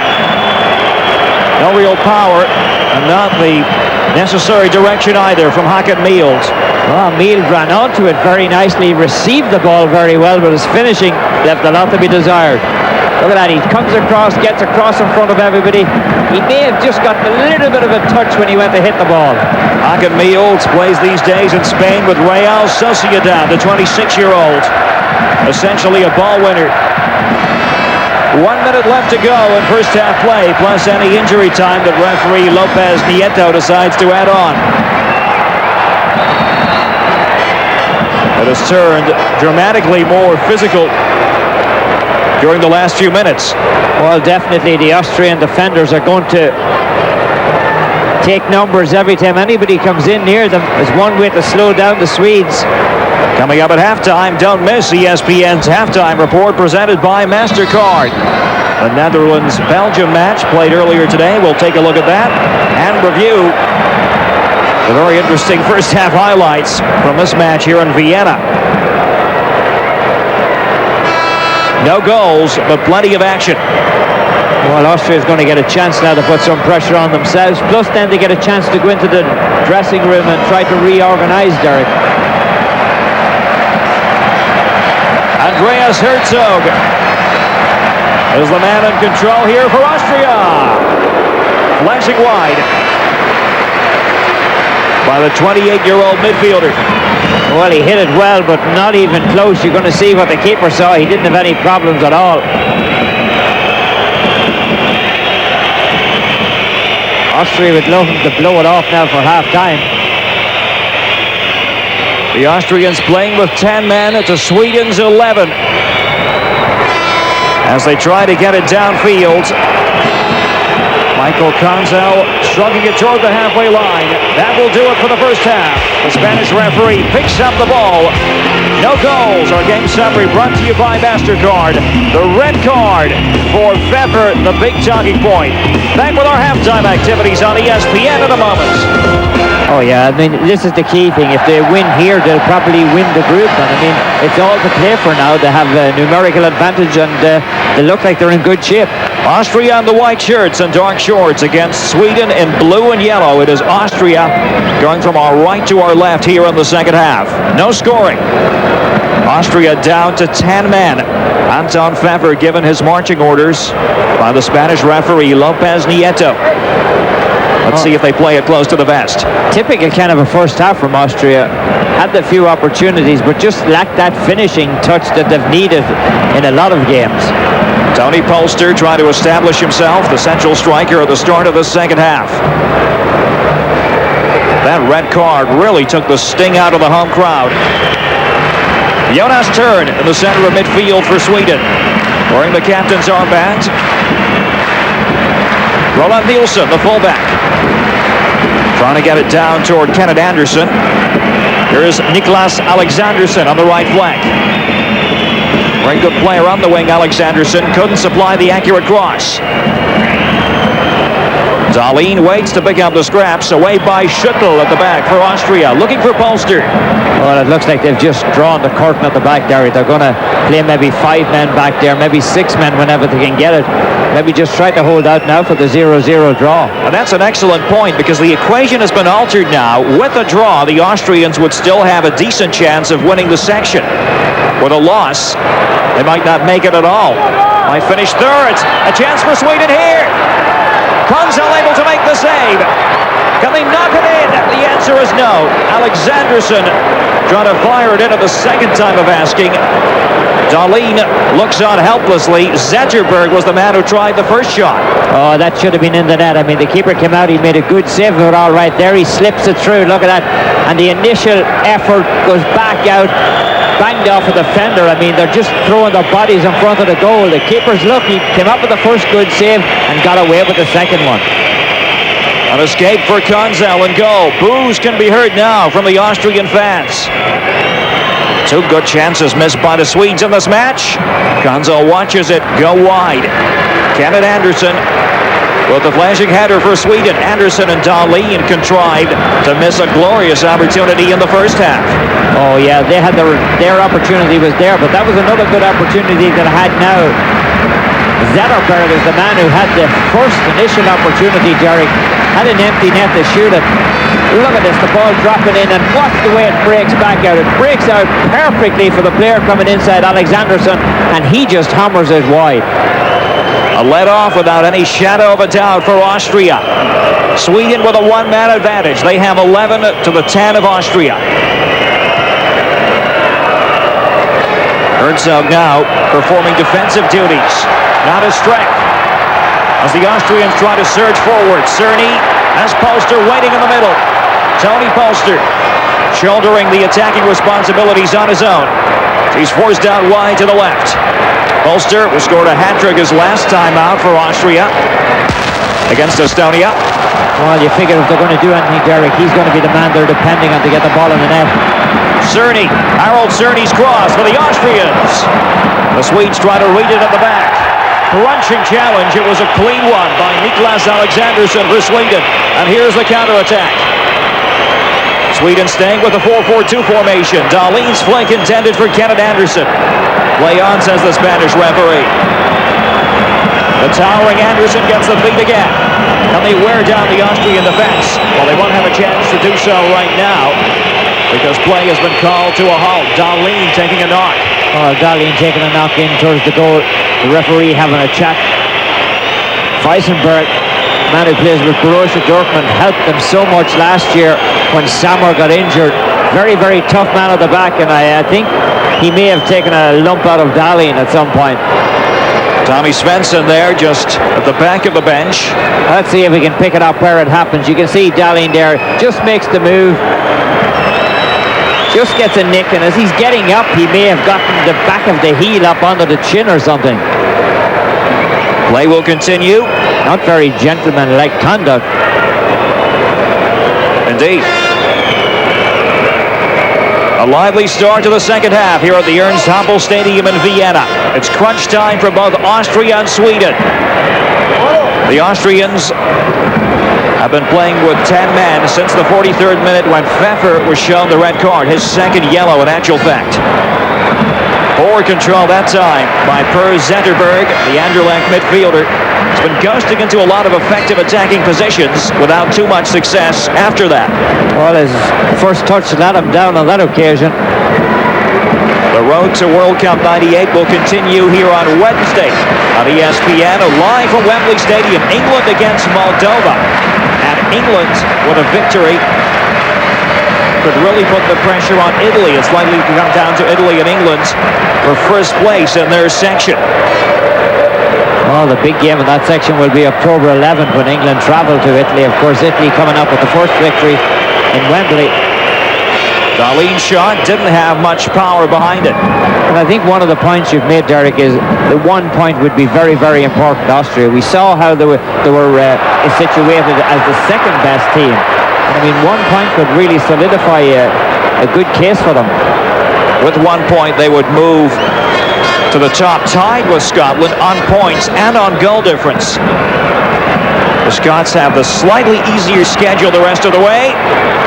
No real power, and not the necessary direction either from Hakan Mield. Well, Mield ran onto it very nicely, received the ball very well, but his finishing left a lot to be desired. Look at that, he comes across, gets across in front of everybody. He may have just gotten a little bit of a touch when he went to hit the ball. Hakan Mield plays these days in Spain with Real Sociedad, the 26-year-old. Essentially a ball winner. 1 minute left to go in first half play, plus any injury time that referee Lopez Nieto decides to add on. It has turned dramatically more physical during the last few minutes. Well, definitely the Austrian defenders are going to take numbers every time anybody comes in near them. It's one way to slow down the Swedes. Coming up at halftime, don't miss ESPN's halftime report presented by MasterCard. The Netherlands-Belgium match played earlier today. We'll take a look at that and review the very interesting first half highlights from this match here in Vienna. No goals, but plenty of action. Well, Austria is going to get a chance now to put some pressure on themselves. Plus, then they get a chance to go into the dressing room and try to reorganize, Derek. Andreas Herzog is the man in control here for Austria. Flashing wide by the 28-year-old midfielder. Well, he hit it well, but not even close. You're going to see what the keeper saw. He didn't have any problems at all. Austria would love him to blow it off now for half-time. The Austrians playing with 10 men to Sweden's 11. As they try to get it downfield. Michael Conzel shrugging it toward the halfway line. That will do it for the first half. The Spanish referee picks up the ball. No goals. Our game summary brought to you by MasterCard. The red card for Pfeffer, the big talking point. Back with our halftime activities on ESPN in a moment. Oh yeah, I mean, this is the key thing. If they win here, they'll probably win the group. And I mean, it's all to play for now. They have a numerical advantage and they look like they're in good shape. Austria in the white shirts and dark shorts against Sweden in blue and yellow. It is Austria going from our right to our left here in the second half. No scoring. Austria down to 10 men. Anton Pfeffer given his marching orders. by the Spanish referee Lopez Nieto. Let's see if they play it close to the vest. Typical kind of a first half from Austria. Had a few opportunities, but just lacked that finishing touch that they've needed in a lot of games. Tony Polster trying to establish himself, the central striker at the start of the second half. That red card really took the sting out of the home crowd. Jonas Tern in the center of midfield for Sweden, wearing the captain's armband. Roland Nielsen, the fullback, trying to get it down toward Kenneth Anderson. Here's Niklas Alexandersson on the right flank. Very good player on the wing, Alexandersson. Couldn't supply the accurate cross. Dahlin waits to pick up the scraps, away by Schüttl at the back for Austria, looking for Polster. Well, it looks like they've just drawn the curtain at the back there. They're going to play maybe 5 men back there, maybe 6 men whenever they can get it. Maybe just try to hold out now for the 0-0 draw. And that's an excellent point, because the equation has been altered now. With a draw, the Austrians would still have a decent chance of winning the section. With a loss, they might not make it at all. Might finish third. A chance for Sweden here. Konzel able to make the save. Can they knock it in? The answer is no. Alexandersson trying to fire it in at the second time of asking. Dahlin looks on helplessly. Zetterberg was the man who tried the first shot. Oh, that should have been in the net. I mean, the keeper came out. He made a good save of it all right there. He slips it through. Look at that. And the initial effort goes back out, banged off a defender. I mean, they're just throwing their bodies in front of the goal. The keeper's lucky. Came up with the first good save and got away with the second one. An escape for Konzel and goal. Boos can be heard now from the Austrian fans. 2 good chances missed by the Swedes in this match. Konzel watches it go wide. Kenneth Anderson with the flashing header for Sweden. Anderson and Dahlin contrived to miss a glorious opportunity in the first half. Oh yeah, they had their opportunity was there, but that was another good opportunity that I had now. Zetterberg is the man who had the first initial opportunity, Derek. Had an empty net to shoot it. Look at this, the ball dropping in, and watch the way it breaks back out. It breaks out perfectly for the player coming inside, Alexandersson, and he just hammers it wide. A let-off without any shadow of a doubt for Austria. Sweden with a 1-man advantage. They have 11 to the 10 of Austria. Herzog now performing defensive duties. Not his strength. As the Austrians try to surge forward, Cerny has Polster waiting in the middle. Tony Polster shouldering the attacking responsibilities on his own. He's forced out wide to the left. Polster, who scored a hat-trick his last time out for Austria against Estonia. Well, you figure if they're going to do anything, Derek, he's going to be the man they're depending on to get the ball in the net. Cerny, Harold Cerny's cross for the Austrians. The Swedes try to read it at the back. Crunching challenge. It was a clean one by Niklas Alexandersson for Sweden. And here's the counterattack. Sweden staying with the 4-4-2 formation. Dahlin's flank intended for Kenneth Anderson. Play on, says the Spanish referee. The towering Anderson gets the feet again. Can they wear down the Austrian defense? Well, they won't have a chance to do so right now, because play has been called to a halt. Dahlin taking a knock. Oh, Dahlin taking a knock in towards the goal. The referee having a chat. Weissenberg, man who plays with Borussia Dortmund, helped them so much last year when Sammer got injured. Very, very tough man at the back, and I think he may have taken a lump out of Dahlin at some point. Tommy Svensson there, just at the back of the bench. Let's see if we can pick it up where it happens. You can see Dahlin there, just makes the move. Just gets a nick, and as he's getting up, he may have gotten the back of the heel up under the chin or something. Play will continue. Not very gentlemanlike conduct. Indeed. A lively start to the second half here at the Ernst Happel Stadium in Vienna. It's crunch time for both Austria and Sweden. The Austrians have been playing with 10 men since the 43rd minute when Pfeffer was shown the red card, his second yellow in actual fact. Poor control that time by Per Zetterberg, the Anderlecht midfielder. He's been ghosting into a lot of effective attacking positions without too much success after that. Well, his first touch let him down on that occasion. The The road to World Cup '98 will continue here on Wednesday on ESPN, live from Wembley Stadium. England against Moldova. And England, with a victory, could really put the pressure on Italy. It's likely to come down to Italy and England for first place in their section. Oh, the big game in that section will be October 11th when England travel to Italy. Of course, Italy coming up with the first victory in Wembley. Darlene's shot didn't have much power behind it. And I think one of the points you've made, Derek, is the 1 point would be very, very important to Austria. We saw how they were situated as the second best team. I mean, 1 point could really solidify a good case for them. With 1 point, they would move to the top, tied with Scotland on points and on goal difference. The Scots have the slightly easier schedule the rest of the way,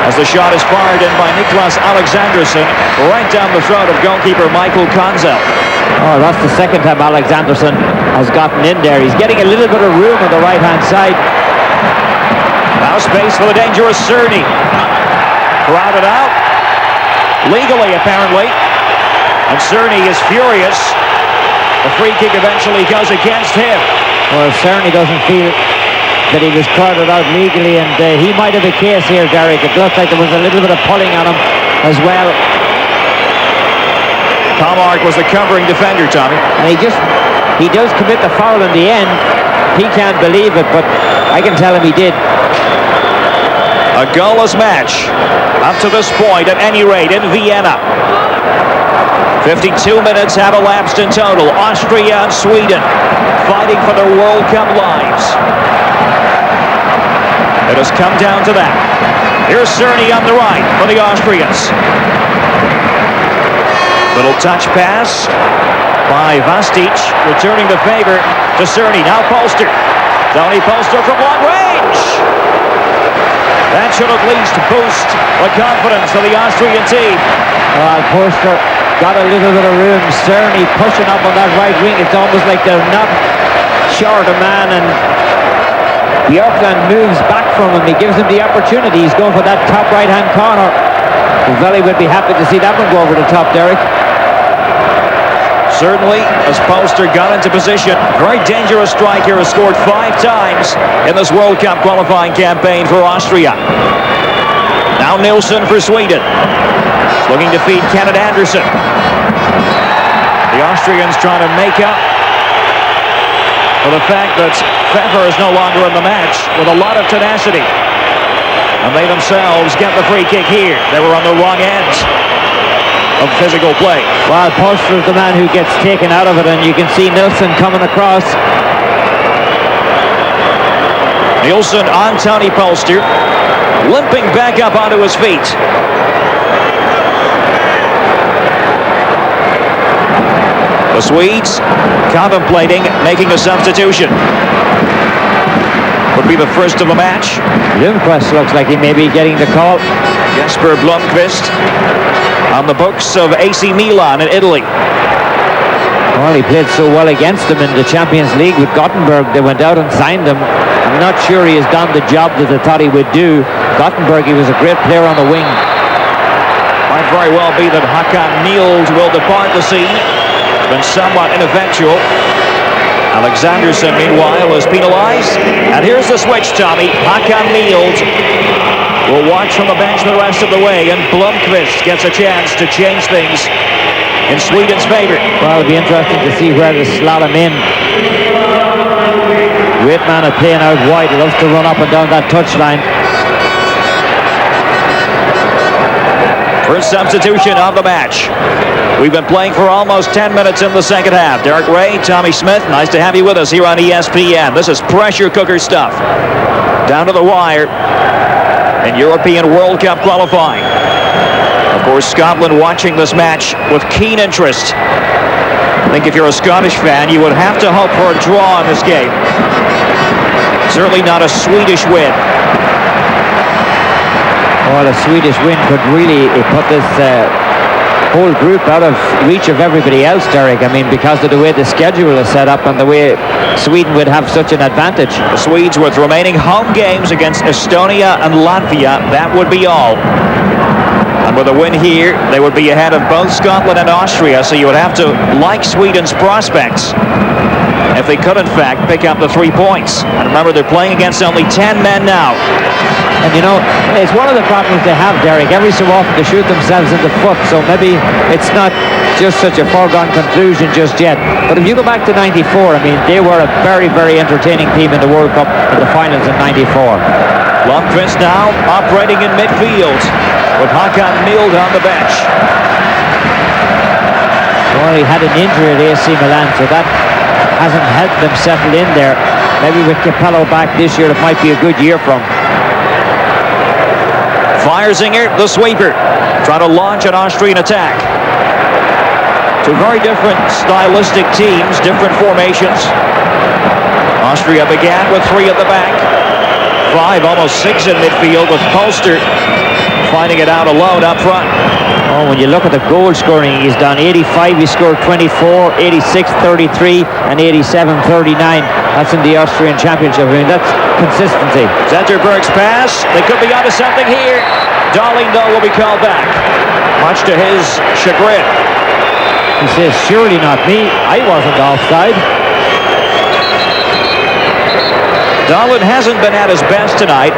as the shot is fired in by Niklas Alexandersson right down the throat of goalkeeper Michael Konzel. Oh, that's the second time Alexandersson has gotten in there. He's getting a little bit of room on the right-hand side. Now space for the dangerous Cerny. Crowded out. Legally, apparently. And Cerny is furious. The free kick eventually goes against him. Well, Cerny doesn't feel that he was crowded out legally, and he might have a case here, Derek. It looks like there was a little bit of pulling on him as well. Tomark was the covering defender, Tommy. And he does commit the foul in the end. He can't believe it, but I can tell him he did. A goalless match up to this point, at any rate, in Vienna. 52 minutes have elapsed in total. Austria and Sweden fighting for their World Cup lives. It has come down to that. Here's Cerny on the right for the Austrians. Little touch pass by Vastic, returning the favor to Cerny. Now Polster. Tony Polster from long range. That should at least boost the confidence of the Austrian team. Polster got a little bit of room. Cerny pushing up on that right wing. It's almost like they're not short a man, and Björkland moves back from him. He gives him the opportunity. He's going for that top right-hand corner. Veli would be happy to see that one go over the top, Derek. Certainly, as Polster got into position. Very dangerous striker, has scored 5 times in this World Cup qualifying campaign for Austria. Now Nilsson for Sweden. Looking to feed Kenneth Anderson. The Austrians trying to make up for the fact that Pfeffer is no longer in the match with a lot of tenacity. And they themselves get the free kick here. They were on the wrong end of physical play. Well, Polster is the man who gets taken out of it, and you can see Nilsson coming across. Nilsson on Tony Polster, limping back up onto his feet. The Swedes contemplating making a substitution. Would be the first of the match. Lundqvist looks like he may be getting the call. Jesper Blomqvist on the books of AC Milan in Italy. Well, he played so well against them in the Champions League with Gothenburg. They went out and signed him. I'm not sure he has done the job that they thought he would do. Gothenburg, he was a great player on the wing. Might very well be that Hakan Mild will depart the scene. Been somewhat ineffectual. Alexandersson, meanwhile, is penalized. And here's the switch, Tommy. Hakan Mild will watch from the bench the rest of the way, and Blomqvist gets a chance to change things in Sweden's favor. Well, it'll be interesting to see where they slot him in. Great man at playing out wide. He loves to run up and down that touchline. First substitution of the match. We've been playing for almost 10 minutes in the second half. Derek Ray, Tommy Smith, nice to have you with us here on ESPN. This is pressure cooker stuff. Down to the wire in European World Cup qualifying. Of course, Scotland watching this match with keen interest. I think if you're a Scottish fan, you would have to hope for a draw in this game. Certainly not a Swedish win. Well, a Swedish win could really put this whole group out of reach of everybody else, Derek. I mean, because of the way the schedule is set up and the way Sweden would have such an advantage. The Swedes with remaining home games against Estonia and Latvia, that would be all. And with a win here, they would be ahead of both Scotland and Austria, so you would have to like Sweden's prospects if they could, in fact, pick up the 3 points. And remember, they're playing against only 10 men now. And you know, it's one of the problems they have, Derek. Every so often they shoot themselves in the foot, so maybe it's not just such a foregone conclusion just yet. But if you go back to 94, I mean, they were a very, very entertaining team in the World Cup in the finals in 94. Lundqvist now operating in midfield with Hakan Mild on the bench. Well, he had an injury at AC Milan, so that hasn't helped them settle in there. Maybe with Capello back this year, it might be a good year for him. Feiersinger, the sweeper, trying to launch an Austrian attack. Two very different stylistic teams, different formations. Austria began with 3 at the back, 5, almost 6 in midfield, with Polster finding it out alone up front. Oh, when you look at the goal scoring he's done, 85 he scored 24, 86 33 and 87 39. That's in the Austrian Championship. I mean, that's consistency. Zetterberg's pass, they could be onto something here. Darling, though, will be called back, much to his chagrin. He says, surely not me, I wasn't offside. Dahlin hasn't been at his best tonight.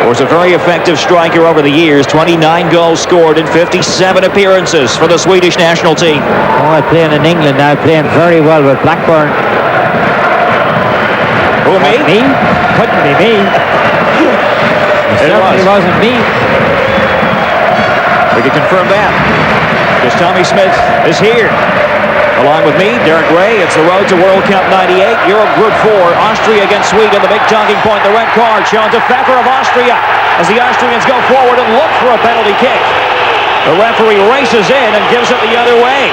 Was a very effective striker over the years. 29 goals scored in 57 appearances for the Swedish national team. Oh, playing in England now, playing very well with Blackburn. Who, me? Me? Couldn't be me. It certainly wasn't me. We can confirm that, because Tommy Smith is here. Along with me, Derek Ray, it's the road to World Cup 98, Euro Group 4, Austria against Sweden. The big talking point, the red card shown to Pfeffer of Austria as the Austrians go forward and look for a penalty kick. The referee races in and gives it the other way.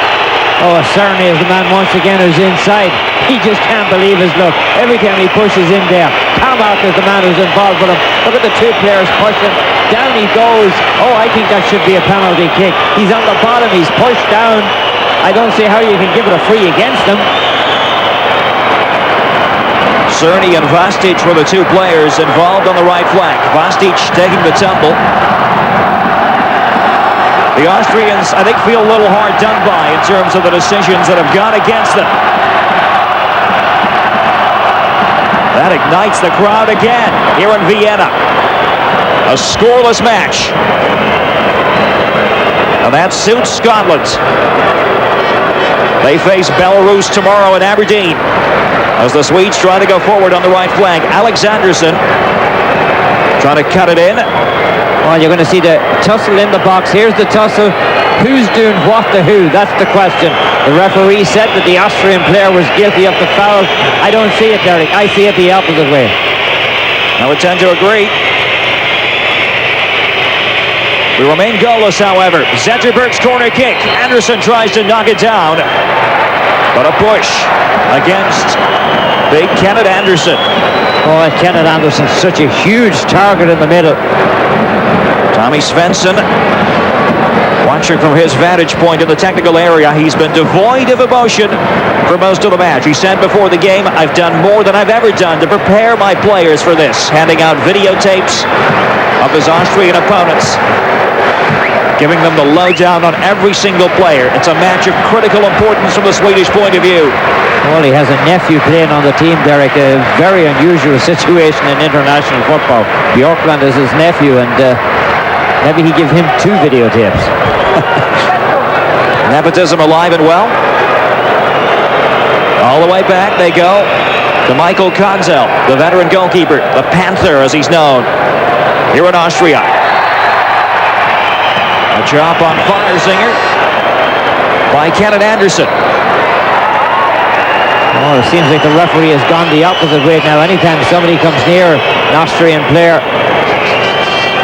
Oh, certainly is the man once again who's inside. He just can't believe his luck. Every time he pushes in there, Carmack is the man who's involved with him. Look at the 2 players pushing. Down he goes. Oh, I think that should be a penalty kick. He's on the bottom, he's pushed down. I don't see how you can give it a free against them. Cerny and Vastic were the 2 players involved on the right flank. Vastic taking the tumble. The Austrians, I think, feel a little hard done by in terms of the decisions that have gone against them. That ignites the crowd again here in Vienna. A scoreless match. And that suits Scotland. They face Belarus tomorrow in Aberdeen as the Swedes try to go forward on the right flank. Alexanderson trying to cut it in. Well, you're going to see the tussle in the box. Here's the tussle. Who's doing what to who? That's the question. The referee said that the Austrian player was guilty of the foul. I don't see it, Derek. I see it the opposite way. I would tend to agree. We remain goalless, however. Zetterberg's corner kick. Anderson tries to knock it down. But a push against big Kenneth Anderson. Oh, Kenneth Anderson's such a huge target in the middle. Tommy Svensson, watching from his vantage point in the technical area, he's been devoid of emotion for most of the match. He said before the game, I've done more than I've ever done to prepare my players for this, handing out videotapes of his Austrian opponents, giving them the lowdown on every single player. It's a match of critical importance from the Swedish point of view. Well, he has a nephew playing on the team, Derek. A very unusual situation in international football. Bjorkland is his nephew, and maybe he give him 2 videotapes. Nepotism alive and well. All the way back they go to Michael Konzel, the veteran goalkeeper, the Panther as he's known here in Austria. A chop on Feiersinger by Kenneth Anderson. Oh, it seems like the referee has gone the opposite way now. Anytime somebody comes near an Austrian player,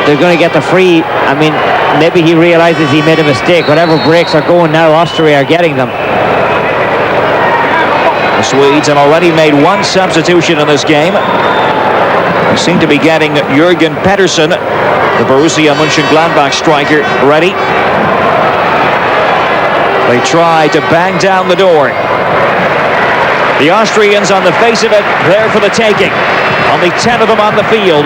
they're going to get the free. I mean, maybe he realizes he made a mistake. Whatever breaks are going now, Austria are getting them. The Swedes have already made 1 substitution in this game. They seem to be getting Jürgen Pettersson, the Borussia Mönchengladbach striker, ready. They try to bang down the door. The Austrians, on the face of it, there for the taking. Only 10 of them on the field.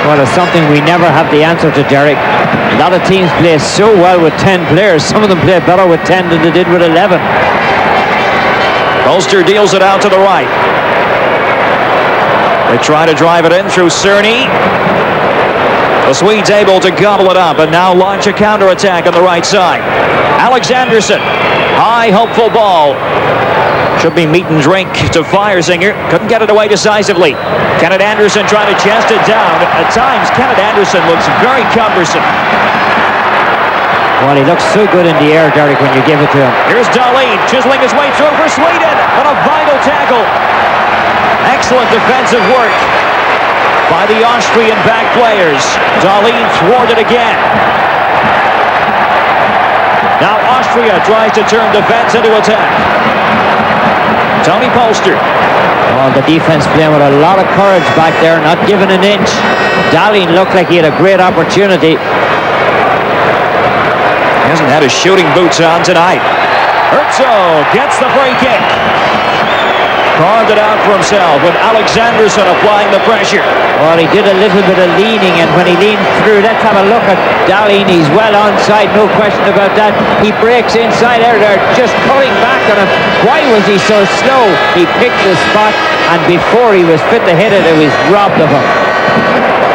Well, it's something we never have the answer to, Derek. A lot of teams play so well with 10 players. Some of them play better with 10 than they did with 11. Polster deals it out to the right. They try to drive it in through Cerny. The Swedes able to gobble it up and now launch a counter-attack on the right side. Alexanderson, high hopeful ball. Should be meat and drink to Firesinger. Couldn't get it away decisively. Kenneth Anderson trying to chest it down. At times, Kenneth Anderson looks very cumbersome. Well, he looks so good in the air, Derek, when you give it to him. Here's Dahlin chiseling his way through for Sweden. But a vital tackle. Excellent defensive work by the Austrian back players. Dahlin thwarted again. Now Austria tries to turn defense into attack. Tony Polster. Well, the defense playing with a lot of courage back there, not giving an inch. Dahlin looked like he had a great opportunity. He hasn't had his shooting boots on tonight. Herzog gets the free kick. Carved it out for himself with Alexanderson applying the pressure. Well, he did a little bit of leaning, and when he leaned through, let's have a look at Dahlin. He's well onside, no question about that. He breaks inside there. They're just pulling back on him. Why was he so slow? He picked the spot, and before he was fit to hit it, it was robbed of him.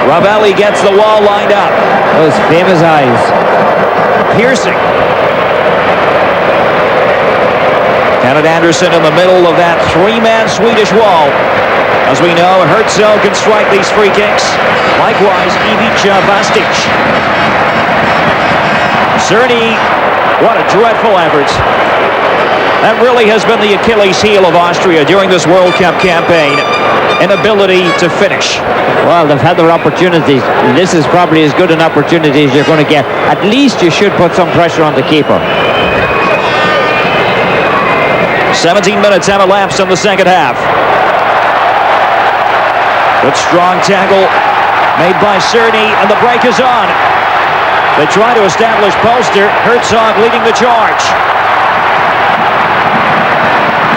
Ravelli gets the wall lined up. Those famous eyes. Piercing. Kenneth Anderson in the middle of that three-man Swedish wall. As we know, Herzog can strike these free kicks. Likewise, Ivica Vastic. Cerny, what a dreadful effort. That really has been the Achilles heel of Austria during this World Cup campaign. Inability to finish. Well, they've had their opportunities. This is probably as good an opportunity as you're going to get. At least you should put some pressure on the keeper. 17 minutes have elapsed in the second half. Good strong tackle made by Cerny, and the break is on. They try to establish Polster. Herzog leading the charge.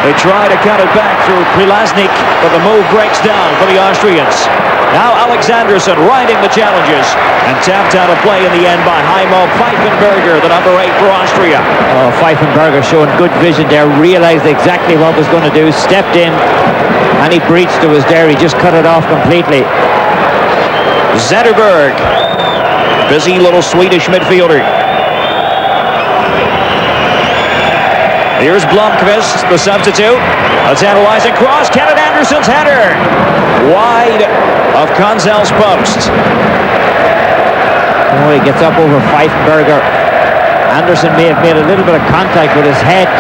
They try to cut it back through Prilasnik, but the move breaks down for the Austrians. Now Alexanderson riding the challenges and tapped out of play in the end by Heimo Pfeifenberger, the number 8 for Austria. Oh, Pfeifenberger showing good vision there, realized exactly what was going to do, stepped in, any breach that was there, he just cut it off completely. Zetterberg, busy little Swedish midfielder. Here's Blomqvist, the substitute. A tantalizing cross. Kenneth Anderson's header. Wide of Konzel's post. Oh, he gets up over Pfeifenberger. Anderson may have made a little bit of contact with his head.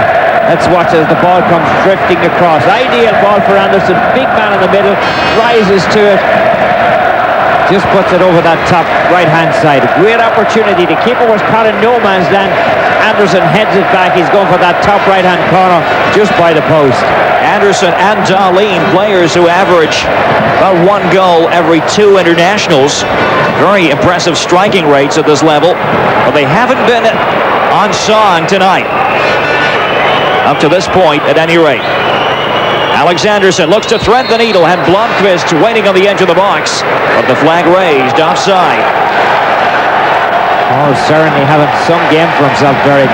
Let's watch as the ball comes drifting across. Ideal ball for Anderson. Big man in the middle. Rises to it. Just puts it over that top right-hand side. Great opportunity. The keeper was caught in no man's land. Anderson heads it back. He's going for that top right-hand corner just by the post. Anderson and Dahlin, players who average about 1 goal every 2 internationals. Very impressive striking rates at this level, but they haven't been on song tonight. Up to this point, at any rate. Alexanderson looks to thread the needle, and Blomqvist waiting on the edge of the box, but the flag raised offside. Oh, certainly having some game for himself, Derek.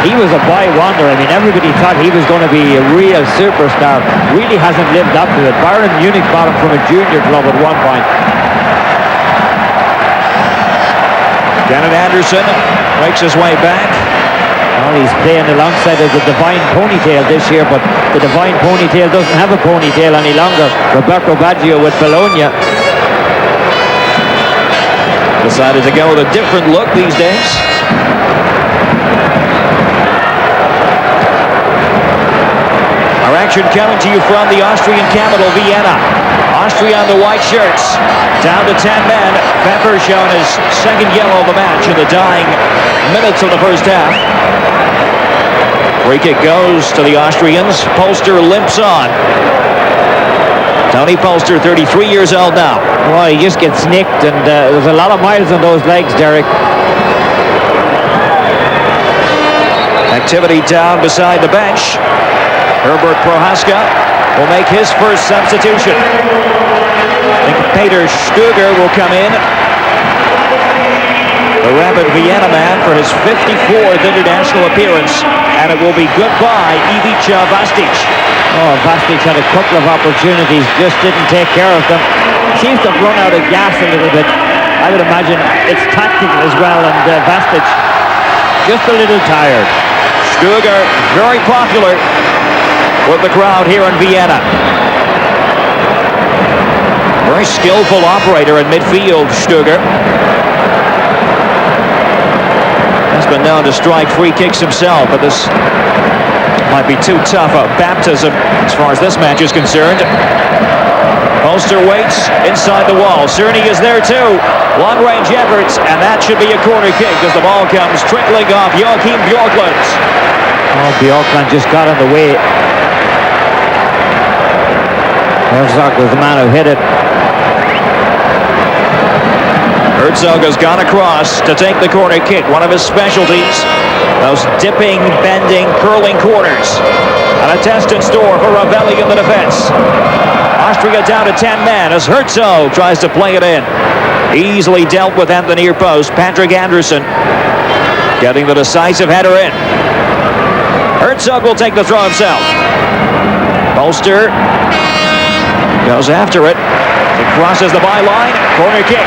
He was a boy wonder. I mean, everybody thought he was going to be a real superstar. Really hasn't lived up to it. Bayern Munich bought him from a junior club at one point. Kenneth Anderson makes his way back. Well, he's playing alongside of the Divine Ponytail this year, but the Divine Ponytail doesn't have a ponytail any longer. Roberto Baggio with Bologna. Decided to go with a different look these days. Our action coming to you from the Austrian capital, Vienna. Austria on the white shirts. Down to 10 men. Pepper shown his second yellow of the match in the dying minutes of the first half. Free kick goes to the Austrians. Polster limps on. Tony Polster, 33 years old now. Well, he just gets nicked, and there's a lot of miles on those legs, Derek. Activity down beside the bench. Herbert Prohaska will make his first substitution. Peter Stuger will come in. The rapid Vienna man for his 54th international appearance. And it will be goodbye, Ivica Vastic. Oh, Vastic had a couple of opportunities, just didn't take care of them. Seems to have run out of gas a little bit. I would imagine it's tactical as well, and Vastic just a little tired. Stuger, very popular with the crowd here in Vienna. Very skillful operator in midfield, Stuger. He's been known to strike free kicks himself, but this might be too tough a baptism as far as this match is concerned. Polster waits inside the wall. Cerny is there too. Long-range efforts, and that should be a corner kick as the ball comes trickling off Joachim Bjorklund. Oh, Bjorklund just got in the way. Herzog was the man who hit it. Herzog has gone across to take the corner kick, one of his specialties. Those dipping, bending, curling corners. And a test in store for Ravelli in the defense. Austria down to 10 men as Herzog tries to play it in. Easily dealt with at the near post. Patrick Anderson getting the decisive header in. Herzog will take the throw himself. Polster goes after it. He crosses the byline. Corner kick.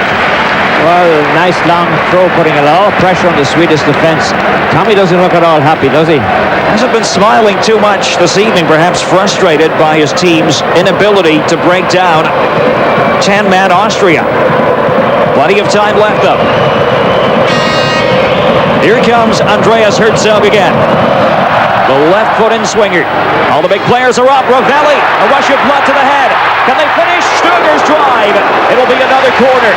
Well, nice long throw, putting a lot of pressure on the Swedish defense. Tommy doesn't look at all happy, does he? Hasn't been smiling too much this evening, perhaps frustrated by his team's inability to break down 10-man Austria. Plenty of time left, though. Here comes Andreas Herzog again. The left foot in swinger. All the big players are up. Ravelli, a rush of blood to the head. Can they finish Stuger's drive? It'll be another corner.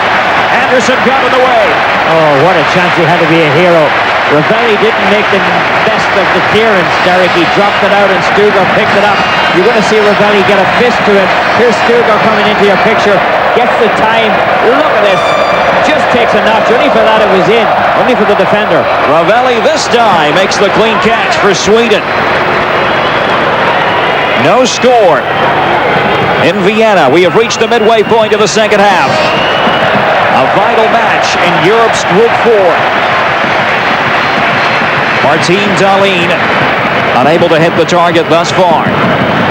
Anderson got in the way. Oh, what a chance he had to be a hero. Ravelli didn't make the best of the clearance, Derek. He dropped it out and Stuger picked it up. You're going to see Ravelli get a fist to it. Here's Stuger coming into your picture. Gets the time. Look at this. Just takes a notch. Only for that it was in. Only for the defender. Ravelli this time makes the clean catch for Sweden. No score in Vienna. We have reached the midway point of the second half. A vital match in Europe's Group 4. Martin Dahlin unable to hit the target thus far.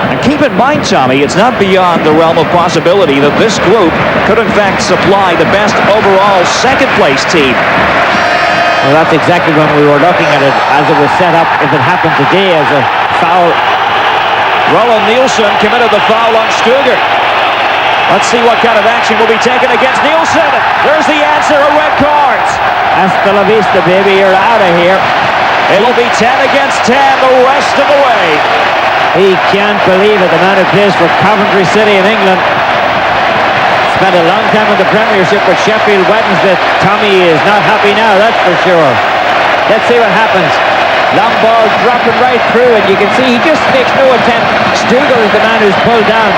And keep in mind, Tommy, it's not beyond the realm of possibility that this group could in fact supply the best overall second-place team. Well, that's exactly when we were looking at it as it was set up. If it happened today as a foul. Roland Nielsen committed the foul on Stuger. Let's see what kind of action will be taken against Nielsen. There's the answer, a red card. Hasta la vista, baby, you're out of here. It'll be 10 against 10 the rest of the way. He can't believe it, the man who plays for Coventry City in England. Spent a long time in the Premiership with Sheffield Wednesday. Tommy is not happy now, that's for sure. Let's see what happens. Long ball dropping right through, and you can see he just makes no attempt. Stuger is the man who's pulled down.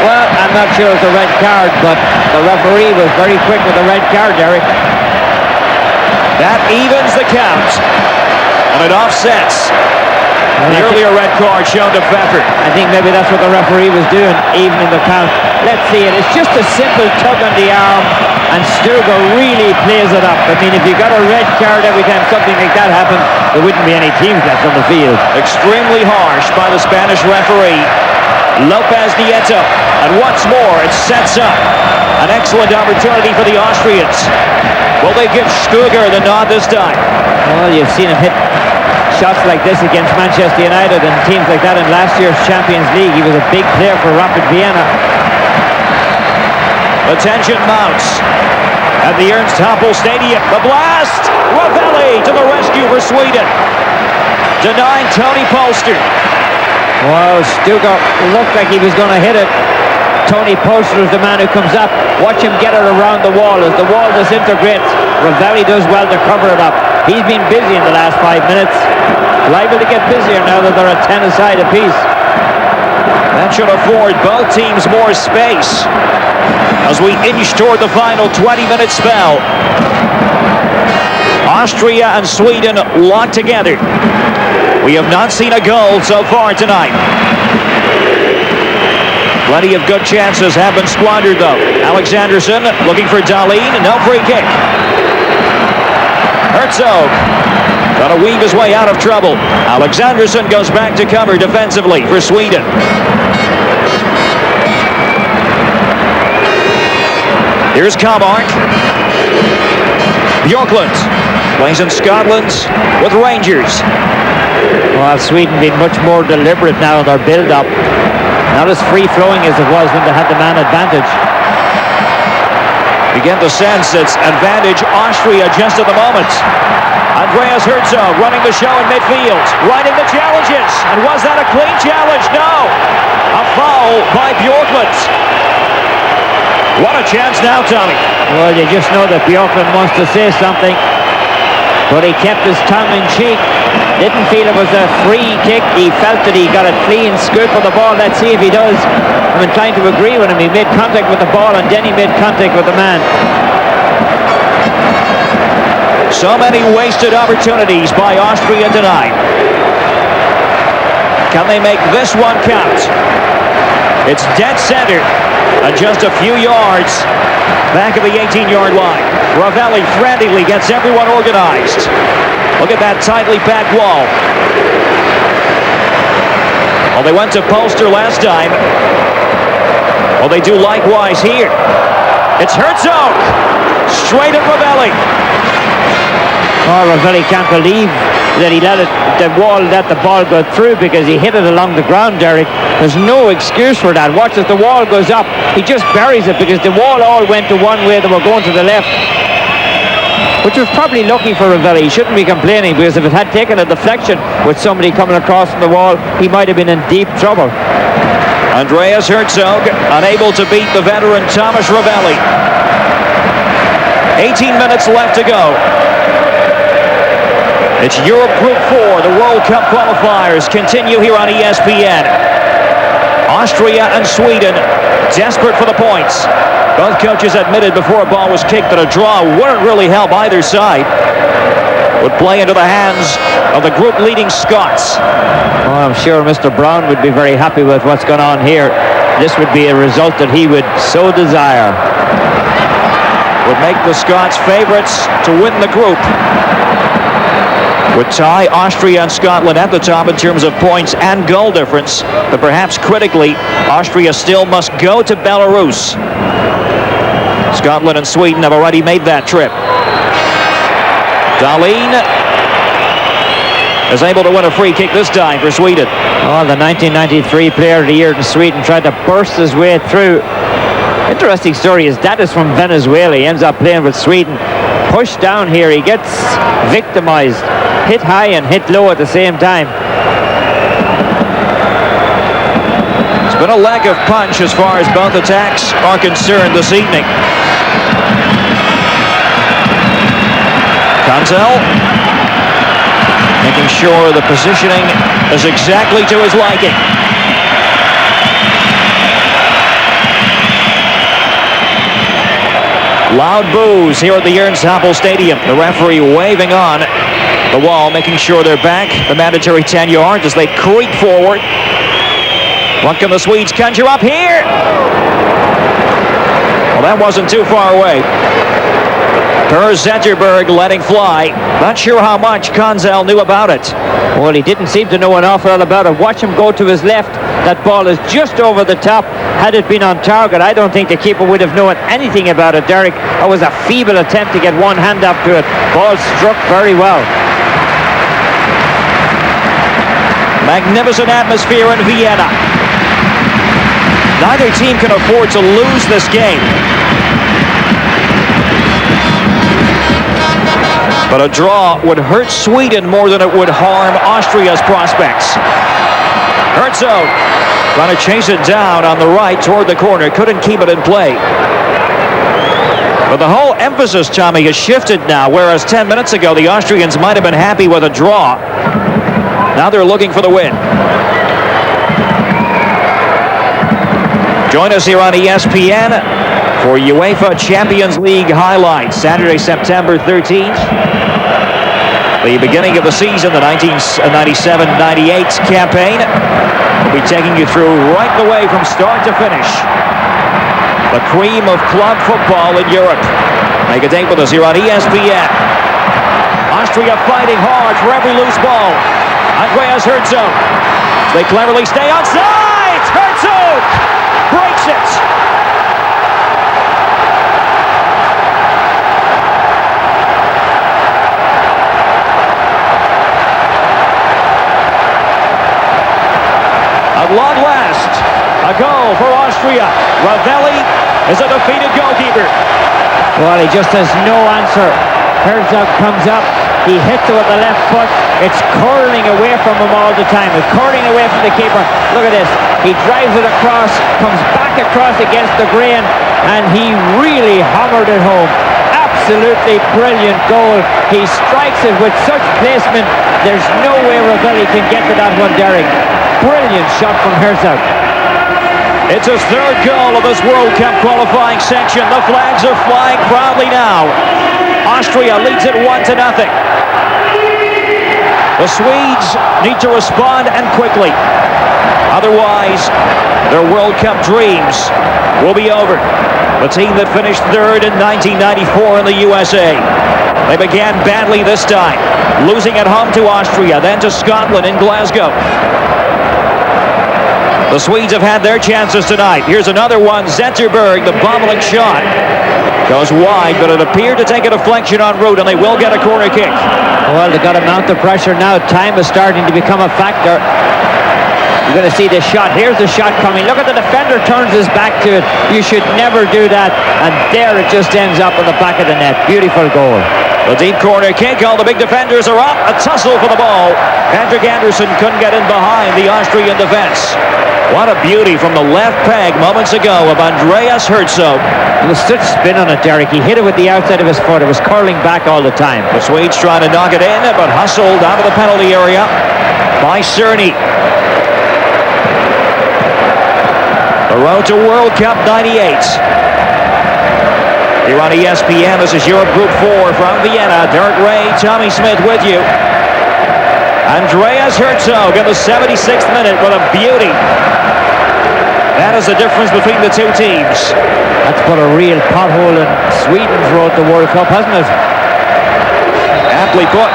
Well, I'm not sure it's a red card, but the referee was very quick with the red card, Derek. That evens the count, and it offsets the earlier red card shown to Pfeffer. I think maybe that's what the referee was doing, evening the count. Let's see it. It's just a simple tug on the arm, and Stuger really plays it up. I mean, if you got a red card every time something like that happened, there wouldn't be any teams left on the field. Extremely harsh by the Spanish referee, Lopez Nieto. And once more, it sets up an excellent opportunity for the Austrians. Will they give Stuger the nod this time? Well, you've seen him hit shots like this against Manchester United and teams like that in last year's Champions League. He was a big player for Rapid Vienna. The tension mounts at the Ernst Happel Stadium. The blast! Ravelli to the rescue for Sweden. Denied Tony Polster. Well, Stuger looked like he was going to hit it. Tony Polster is the man who comes up. Watch him get it around the wall. As the wall disintegrates, Ravelli does well to cover it up. He's been busy in the last 5 minutes. Liable to get busier now that they're at 10 aside apiece. That should afford both teams more space as we inch toward the final 20-minute spell. Austria and Sweden locked together. We have not seen a goal so far tonight. Plenty of good chances have been squandered, though. Alexanderson looking for Dahlin. No free kick. Herzog trying to weave his way out of trouble. Alexanderson goes back to cover defensively for Sweden. Here's Kamark. Bjorklund plays in Scotland with Rangers. Well, Sweden been much more deliberate now in their build-up. Not as free-flowing as it was when they had the man advantage. You get the sense it's advantage Austria just at the moment. Andreas Herzog running the show in midfield, riding the challenges. And was that a clean challenge? No. A foul by Bjorklund. What a chance now, Tommy. Well, you just know that Bjorklund wants to say something, but he kept his tongue in cheek. Didn't feel it was a free kick. He felt that he got a clean scoop of the ball. Let's see if he does. I'm inclined to agree with him. He made contact with the ball, and then he made contact with the man. So many wasted opportunities by Austria tonight. Can they make this one count? It's dead center, and just a few yards back of the 18-yard line. Ravelli frantically gets everyone organized. Look at that tightly packed wall. Well, they went to poster last time. Well, they do likewise here. It's Herzog. Straight at Ravelli. Oh, Ravelli can't believe that he let the ball go through, because he hit it along the ground, Derek. There's no excuse for that. Watch as the wall goes up. He just buries it, because the wall all went to one way. They were going to the left, which was probably lucky for Ravelli. He shouldn't be complaining, because if it had taken a deflection with somebody coming across from the wall, he might have been in deep trouble. Andreas Herzog unable to beat the veteran Thomas Ravelli. 18 minutes left to go. It's Europe Group 4. The World Cup qualifiers continue here on ESPN. Austria and Sweden desperate for the points. Both coaches admitted before a ball was kicked that a draw wouldn't really help either side. Would play into the hands of the group leading Scots. Oh, I'm sure Mr. Brown would be very happy with what's going on here. This would be a result that he would so desire. Would make the Scots favorites to win the group. Would tie Austria and Scotland at the top in terms of points and goal difference. But perhaps critically, Austria still must go to Belarus. Scotland and Sweden have already made that trip. Dahlin is able to win a free kick this time for Sweden. Oh, the 1993 Player of the Year in Sweden tried to burst his way through. Interesting story. His dad is from Venezuela. He ends up playing with Sweden. Pushed down here. He gets victimized. Hit high and hit low at the same time. It's been a lack of punch as far as both attacks are concerned this evening. Konzel making sure the positioning is exactly to his liking. Loud boos here at the Ernst Happel Stadium. The referee waving on the wall, making sure they're back the mandatory 10 yards as they creep forward. What can the Swedes conjure up here? Well, that wasn't too far away. Per Zetterberg letting fly. Not sure how much Konzel knew about it. Well, he didn't seem to know an awful lot about it. Watch him go to his left. That ball is just over the top. Had it been on target, I don't think the keeper would have known anything about it, Derek. It was a feeble attempt to get one hand up to it. Ball struck very well. Magnificent atmosphere in Vienna. Neither team can afford to lose this game. But a draw would hurt Sweden more than it would harm Austria's prospects. Herzog trying to chase it down on the right toward the corner. Couldn't keep it in play. But the whole emphasis, Tommy, has shifted now, whereas 10 minutes ago the Austrians might have been happy with a draw. Now they're looking for the win. Join us here on ESPN for UEFA Champions League highlights. Saturday, September 13th. The beginning of the season, the 1997-98 campaign. We'll be taking you through right the way from start to finish. The cream of club football in Europe. Make a date with us here on ESPN. Austria fighting hard for every loose ball. Andreas Herzog. They cleverly stay onside. Herzog breaks it. At long last, a goal for Austria. Ravelli is a defeated goalkeeper. Well, he just has no answer. Herzog comes up. He hits it with the left foot. It's curling away from him all the time. It's curling away from the keeper. Look at this. He drives it across, comes back across against the grain, and he really hammered it home. Absolutely brilliant goal. He strikes it with such placement. There's no way Ravelli can get to that one, Derek. Brilliant shot from Herzog. It's his third goal of this World Cup qualifying section. The flags are flying proudly now. Austria leads it 1-0. The Swedes need to respond, and quickly. Otherwise, their World Cup dreams will be over. The team that finished third in 1994 in the USA. They began badly this time, losing at home to Austria, then to Scotland in Glasgow. The Swedes have had their chances tonight. Here's another one. Zetterberg, the bobbling shot, goes wide, but it appeared to take a deflection en route, and they will get a corner kick. Well, they've got to mount the pressure now. Time is starting to become a factor. You're going to see this shot. Here's the shot coming. Look at the defender turns his back to it. You should never do that. And there it just ends up on the back of the net. Beautiful goal. The deep corner kick. All the big defenders are up. A tussle for the ball. Patrick Anderson couldn't get in behind the Austrian defense. What a beauty from the left peg moments ago of Andreas Herzog. There was such spin on it, Derek. He hit it with the outside of his foot. It was curling back all the time. The Swedes trying to knock it in, but hustled out of the penalty area by Cerny. The road to World Cup 98. Here on ESPN, this is Europe Group 4 from Vienna. Derek Ray, Tommy Smith with you. Andreas Herzog in the 76th minute with a beauty. That is the difference between the two teams. That's put a real pothole in Sweden's road to World Cup, hasn't it? Aptly put.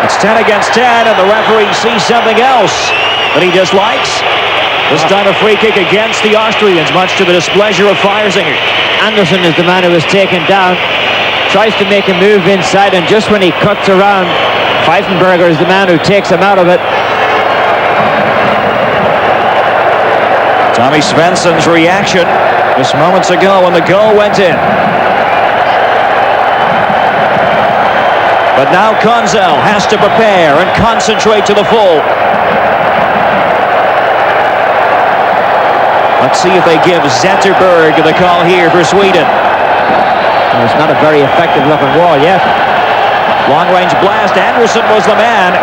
It's 10 against 10, and the referee sees something else that he dislikes. This time a free kick against the Austrians, much to the displeasure of Feiersinger. Anderson is the man who was taken down. Tries to make a move inside, and just when he cuts around, Pfeifenberger is the man who takes him out of it. Tommy Svensson's reaction just moments ago when the goal went in. But now Konzel has to prepare and concentrate to the full. Let's see if they give Zetterberg the call here for Sweden. Well, it's not a very effective looking wall yet. Long-range blast. Anderson was the man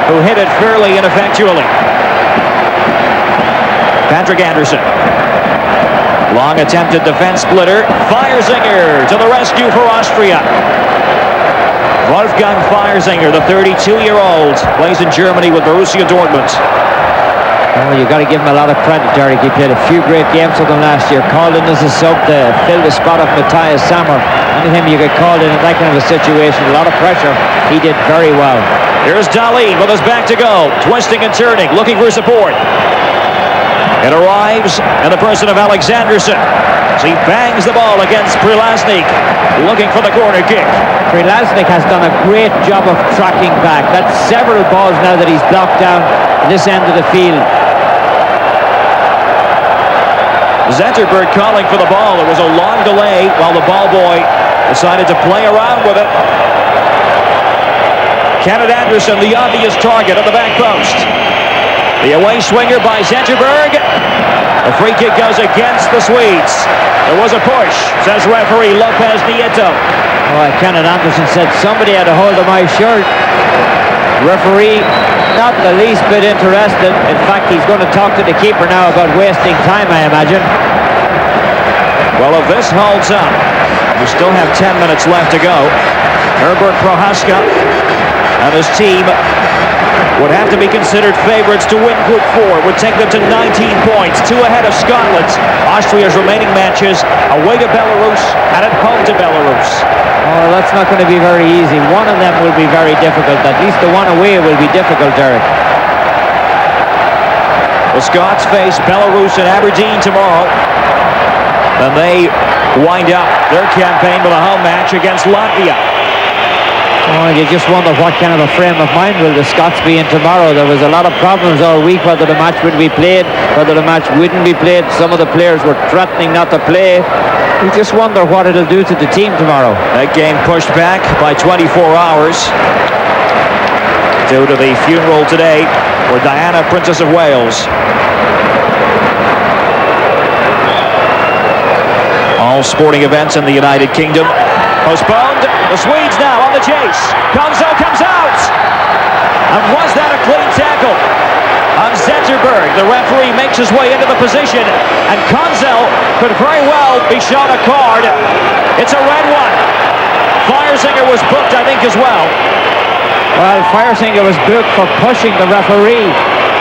who hit it fairly ineffectually. Patrick Anderson. Long attempted defense splitter. Feiersinger to the rescue for Austria. Wolfgang Feiersinger, the 32-year-old, plays in Germany with Borussia Dortmund. Oh, you've got to give him a lot of credit, Derek. He played a few great games with them last year. Called in as a sub to fill the spot of Matthias Sammer. Anytime you get called in that kind of a situation, a lot of pressure, he did very well. Here's Dali with his back to go, twisting and turning, looking for support. It arrives in the person of Alexanderson as he bangs the ball against Prilasnik, looking for the corner kick. Prilasnik has done a great job of tracking back. That's several balls now that he's blocked down this end of the field. Zetterberg calling for the ball. There was a long delay while the ball boy decided to play around with it. Kenneth Anderson, the obvious target at the back post. The away swinger by Zetterberg. The free kick goes against the Swedes. There was a push, says referee Lopez Nieto. Oh, Kenneth Anderson said somebody had a hold of my shirt. Referee not the least bit interested. In fact, he's going to talk to the keeper now about wasting time, I imagine. Well, if this holds up, we still have 10 minutes left to go. Herbert Prohaska And his team would have to be considered favorites to win Group 4. Would take them to 19 points, 2 ahead of Scotland. Austria's remaining matches away to Belarus and at home to Belarus. Oh, that's not going to be very easy. One of them will be very difficult. At least the one away will be difficult, Derek. The Scots face Belarus and Aberdeen tomorrow. Then they wind up their campaign with a home match against Latvia. Oh, you just wonder what kind of a frame of mind will the Scots be in tomorrow. There was a lot of problems all week whether the match would be played, whether the match wouldn't be played. Some of the players were threatening not to play. You just wonder what it'll do to the team tomorrow. That game pushed back by 24 hours due to the funeral today for Diana, Princess of Wales. All sporting events in the United Kingdom postponed. The Swedes now on the chase. Konzel comes out. And was that a clean tackle on Zetterberg? The referee makes his way into the position, and Konzel could very well be shown a card. It's a red one. Firesinger was booked, I think, as well. Well, Firesinger was booked for pushing the referee.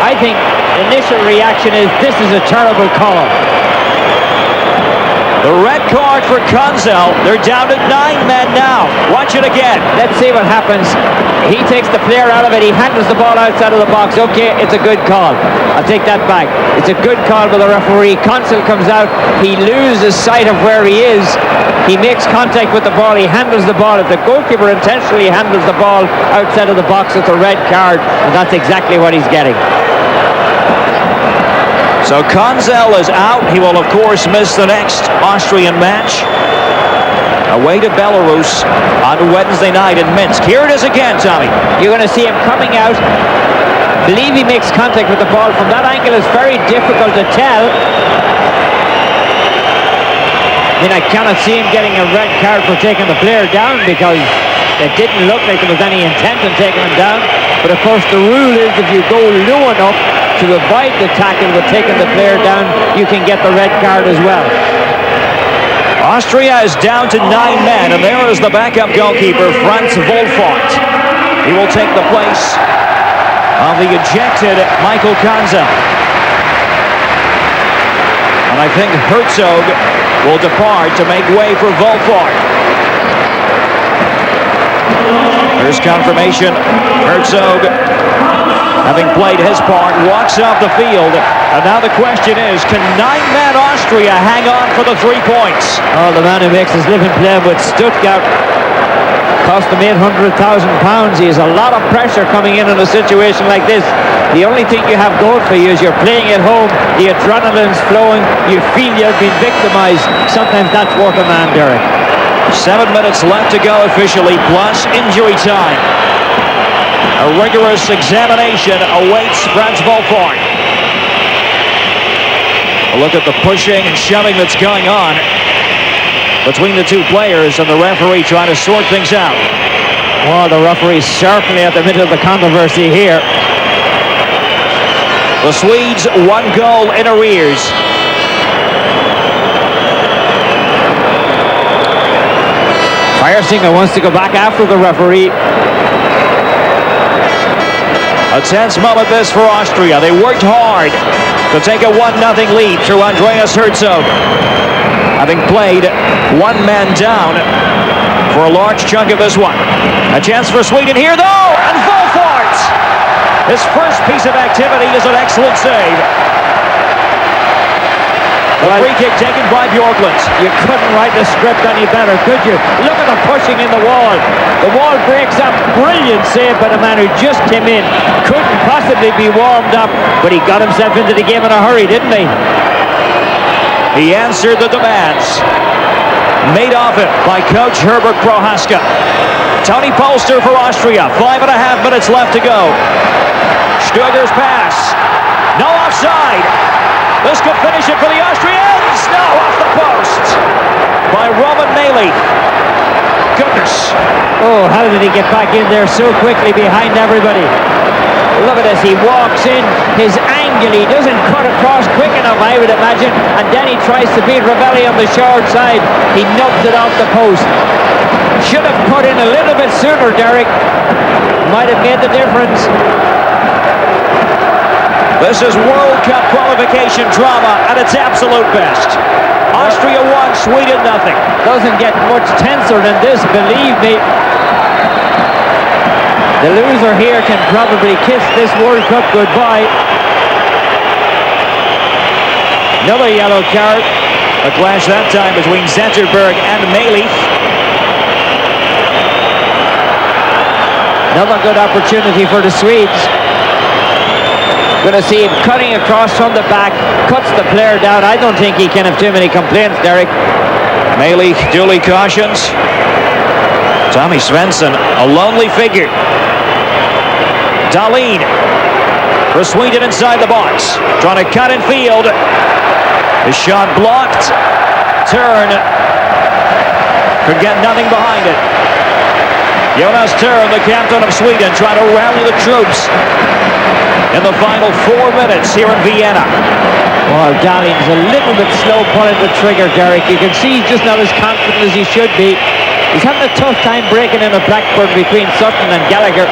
I think the initial reaction is this is a terrible call. The red card for Konzel. They're down to 9 men now. Watch it again. Let's see what happens. He takes the player out of it. He handles the ball outside of the box. Okay, it's a good call. I'll take that back. It's a good call by the referee. Konzel comes out. He loses sight of where he is. He makes contact with the ball. He handles the ball. If the goalkeeper intentionally handles the ball outside of the box, it's a red card. And that's exactly what he's getting. So Konzel is out. He will, of course, miss the next Austrian match. Away to Belarus on Wednesday night in Minsk. Here it is again, Tommy. You're going to see him coming out. Believe he makes contact with the ball. From that angle, it's very difficult to tell. I mean, I cannot see him getting a red card for taking the player down because it didn't look like there was any intent in taking him down. But, of course, the rule is if you go low enough to avoid the tackle with taking the player down, you can get the red card as well. Austria is down to 9 men, and there is the backup goalkeeper, Franz Wolfart. He will take the place of the ejected Michael Konzel. And I think Herzog will depart to make way for Wolfart. There's confirmation. Herzog, having played his part, walks off the field. And now the question is, can 9-man Austria hang on for the 3 points? Oh, the man who makes his living playing with Stuttgart cost him £800,000. He has a lot of pressure coming in a situation like this. The only thing you have going for you is you're playing at home, the adrenaline's flowing, you feel you've been victimized. Sometimes that's worth a man, Derek. 7 minutes left to go officially, plus injury time. A rigorous examination awaits Franz Wolfart. A look at the pushing and shoving that's going on between the two players, and the referee trying to sort things out. Well, the referee's certainly at the middle of the controversy here. The Swedes 1 goal in arrears. Firesinger wants to go back after the referee. A tense moment this for Austria. They worked hard to take a 1-0 lead through Andreas Herzog, having played 1 man down for a large chunk of this one. A chance for Sweden here, though, and Wolfart! His first piece of activity is an excellent save. The free kick taken by Bjorklund. You couldn't write the script any better, could you? Look at the pushing in the wall. The wall breaks up. Brilliant save by the man who just came in. Couldn't possibly be warmed up, but he got himself into the game in a hurry, didn't he? He answered the demands made of it by coach Herbert Prohaska. Tony Polster for Austria. 5.5 minutes left to go. Stöger's pass. No offside. This could finish it for the Austrians. No, off the post by Roman Maley. Goodness. Oh, how did he get back in there so quickly behind everybody? Look at this. He walks in. His angle, he doesn't cut across quick enough, I would imagine. And then he tries to beat Ravelli on the short side. He nubs it off the post. Should have put in a little bit sooner, Derek. Might have made the difference. This is World Cup qualification drama at its absolute best. Austria 1, Sweden 0. Doesn't get much tenser than this, believe me. The loser here can probably kiss this World Cup goodbye. Another yellow card. A clash that time between Zetterberg and Melich. Another good opportunity for the Swedes. Going to see him cutting across from the back, cuts the player down. I don't think he can have too many complaints, Derek. Melich duly cautions. Tommy Svensson, a lonely figure. Dahlin for Sweden inside the box. Trying to cut in field. The shot blocked. Turn. Could get nothing behind it. Jonas Turn, the captain of Sweden, trying to rally the troops in the final 4 minutes here in Vienna. Well, Dahlin's a little bit slow pulling the trigger, Derek. You can see he's just not as confident as he should be. He's having a tough time breaking in a Blackburn between Sutton and Gallagher.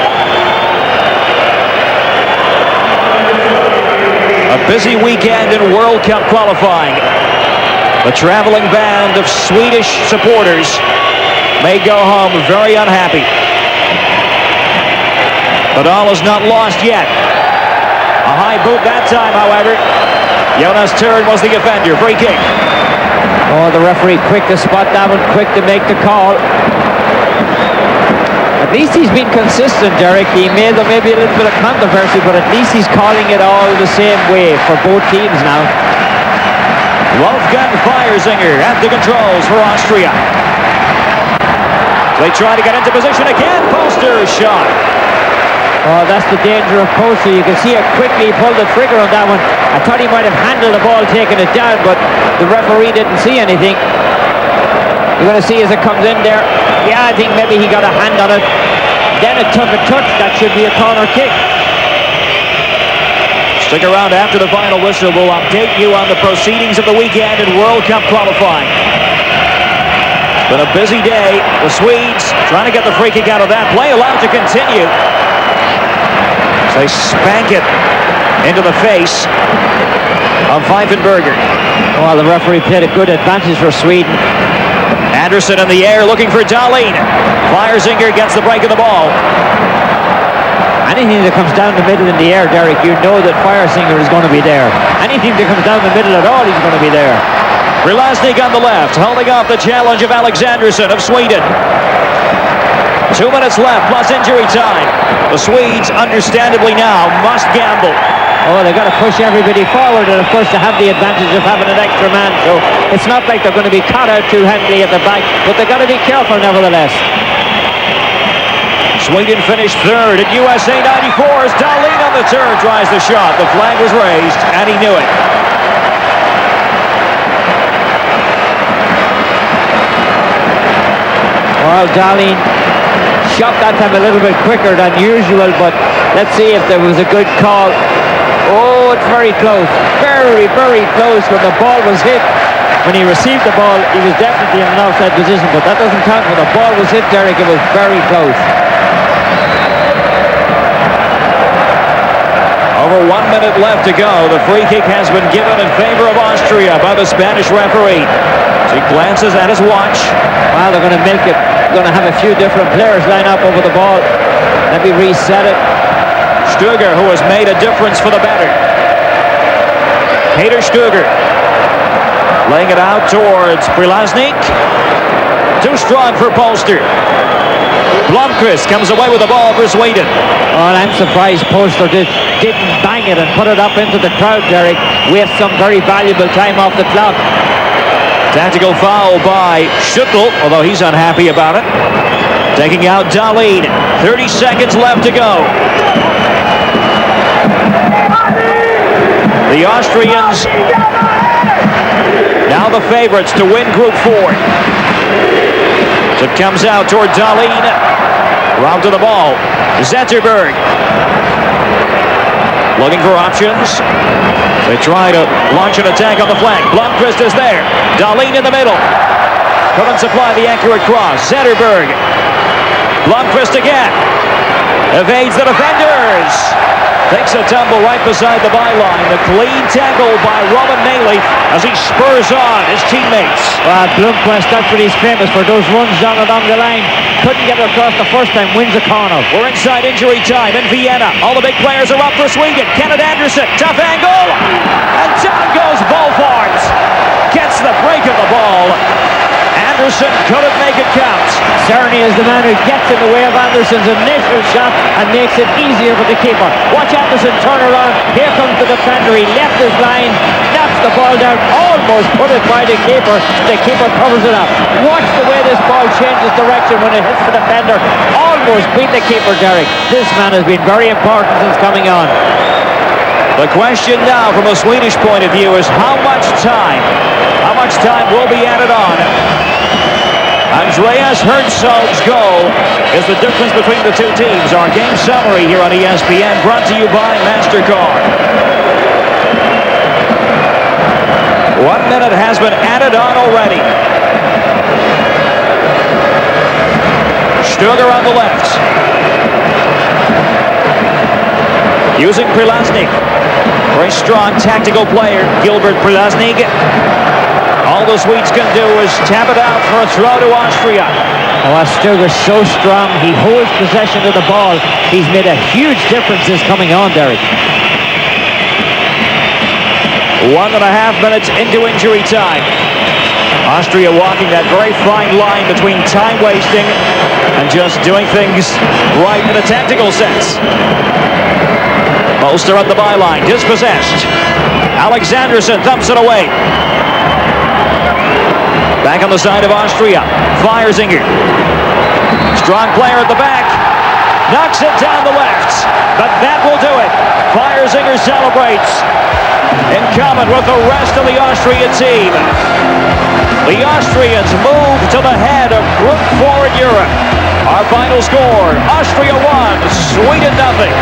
A busy weekend in World Cup qualifying. The traveling band of Swedish supporters may go home very unhappy. But all is not lost yet. A high boot that time, however. Jonas Turn was the offender. Free kick. Oh, the referee quick to spot that one, quick to make the call. At least he's been consistent, Derek. He made there maybe a little bit of controversy, but at least he's calling it all the same way for both teams now. Wolfgang Feiersinger at the controls for Austria. They try to get into position again. Poster shot. Oh, that's the danger of Poster. You can see how quickly he pulled the trigger on that one. I thought he might have handled the ball, taking it down, but the referee didn't see anything. You're going to see as it comes in there. Yeah, I think maybe he got a hand on it. Then it took a touch. That should be a corner kick. Stick around after the final whistle. We'll update you on the proceedings of the weekend in World Cup qualifying. Been a busy day. The Swedes trying to get the free kick out of that. Play allowed to continue. They spank it into the face of Pfeifenberger. Well, the referee played a good advantage for Sweden. Anderson in the air looking for Dahlin. Feiersinger gets the break of the ball. Anything that comes down the middle in the air, Derek, you know that Feiersinger is going to be there. Anything that comes down the middle at all, he's going to be there. Relasnik on the left, holding off the challenge of Alexandersson of Sweden. 2 minutes left, plus injury time. The Swedes, understandably now, must gamble. Oh, they've got to push everybody forward, and of course to have the advantage of having an extra man. So it's not like they're going to be caught out too handily at the back, but they've got to be careful nevertheless. Sweden finished third at USA 94 as Dahlin on the turn tries the shot. The flag was raised, and he knew it. Well, Dahlin shot that time a little bit quicker than usual, but let's see if there was a good call. Oh, it's very close. Very, very close when the ball was hit. When he received the ball, he was definitely in an offside position, but that doesn't count. When the ball was hit, Derek, it was very close. Over 1 minute left to go. The free kick has been given in favor of Austria by the Spanish referee. He glances at his watch. Well, they're going to milk it. They're going to have a few different players line up over the ball. Let me reset it. Stuger, who has made a difference for the better. Peter Stuger laying it out towards Relasnik. Too strong for Poster. Blomqvist comes away with the ball for Sweden. Oh, and I'm surprised Poster didn't bang it and put it up into the crowd, Derek. Waste some very valuable time off the clock. Tactical foul by Schüttl, although he's unhappy about it. Taking out Dahlin. 30 seconds left to go. The Austrians now the favorites to win Group 4. So it comes out toward Dahlin. Round to the ball. Zetterberg looking for options. They try to launch an attack on the flank. Blomqvist is there. Dahlin in the middle. Couldn't supply the accurate cross. Zetterberg. Blomqvist again. Evades the defenders. Takes a tumble right beside the byline. The clean tackle by Robin Nailey as he spurs on his teammates. Blomqvist, that's what he's famous for, those runs down along the line. Couldn't get it across the first time, wins the corner. We're inside injury time in Vienna. All the big players are up for Sweden. Kenneth Anderson, tough angle. And down goes Wolfart. Gets the break of the ball. Anderson couldn't make it count. Cerny is the man who gets in the way of Anderson's initial shot and makes it easier for the keeper. Watch Anderson turn around. Here comes the defender. He left his line, knocks the ball down, almost put it by the keeper. The keeper covers it up. Watch the way this ball changes direction when it hits the defender. Almost beat the keeper, Derek. This man has been very important since coming on. The question now from a Swedish point of view is how much time will be added on. Andreas Herzog's goal is the difference between the two teams. Our game summary here on ESPN, brought to you by MasterCard. 1 minute has been added on already. Stuger on the left. Using Prilasnik. Very strong tactical player, Gilbert Prilasnik. All the Swedes can do is tap it out for a throw to Austria. Stuger's so strong. He holds possession of the ball. He's made a huge difference since coming on, Derek. 1.5 minutes into injury time. Austria walking that very fine line between time wasting and just doing things right in a tactical sense. Molster at the byline, dispossessed. Alexanderson thumps it away. Back on the side of Austria. Feiersinger. Strong player at the back. Knocks it down the left. But that will do it. Feiersinger celebrates in common with the rest of the Austrian team. The Austrians move to the head of Group 4 in Europe. Our final score, Austria 1, Sweden 0.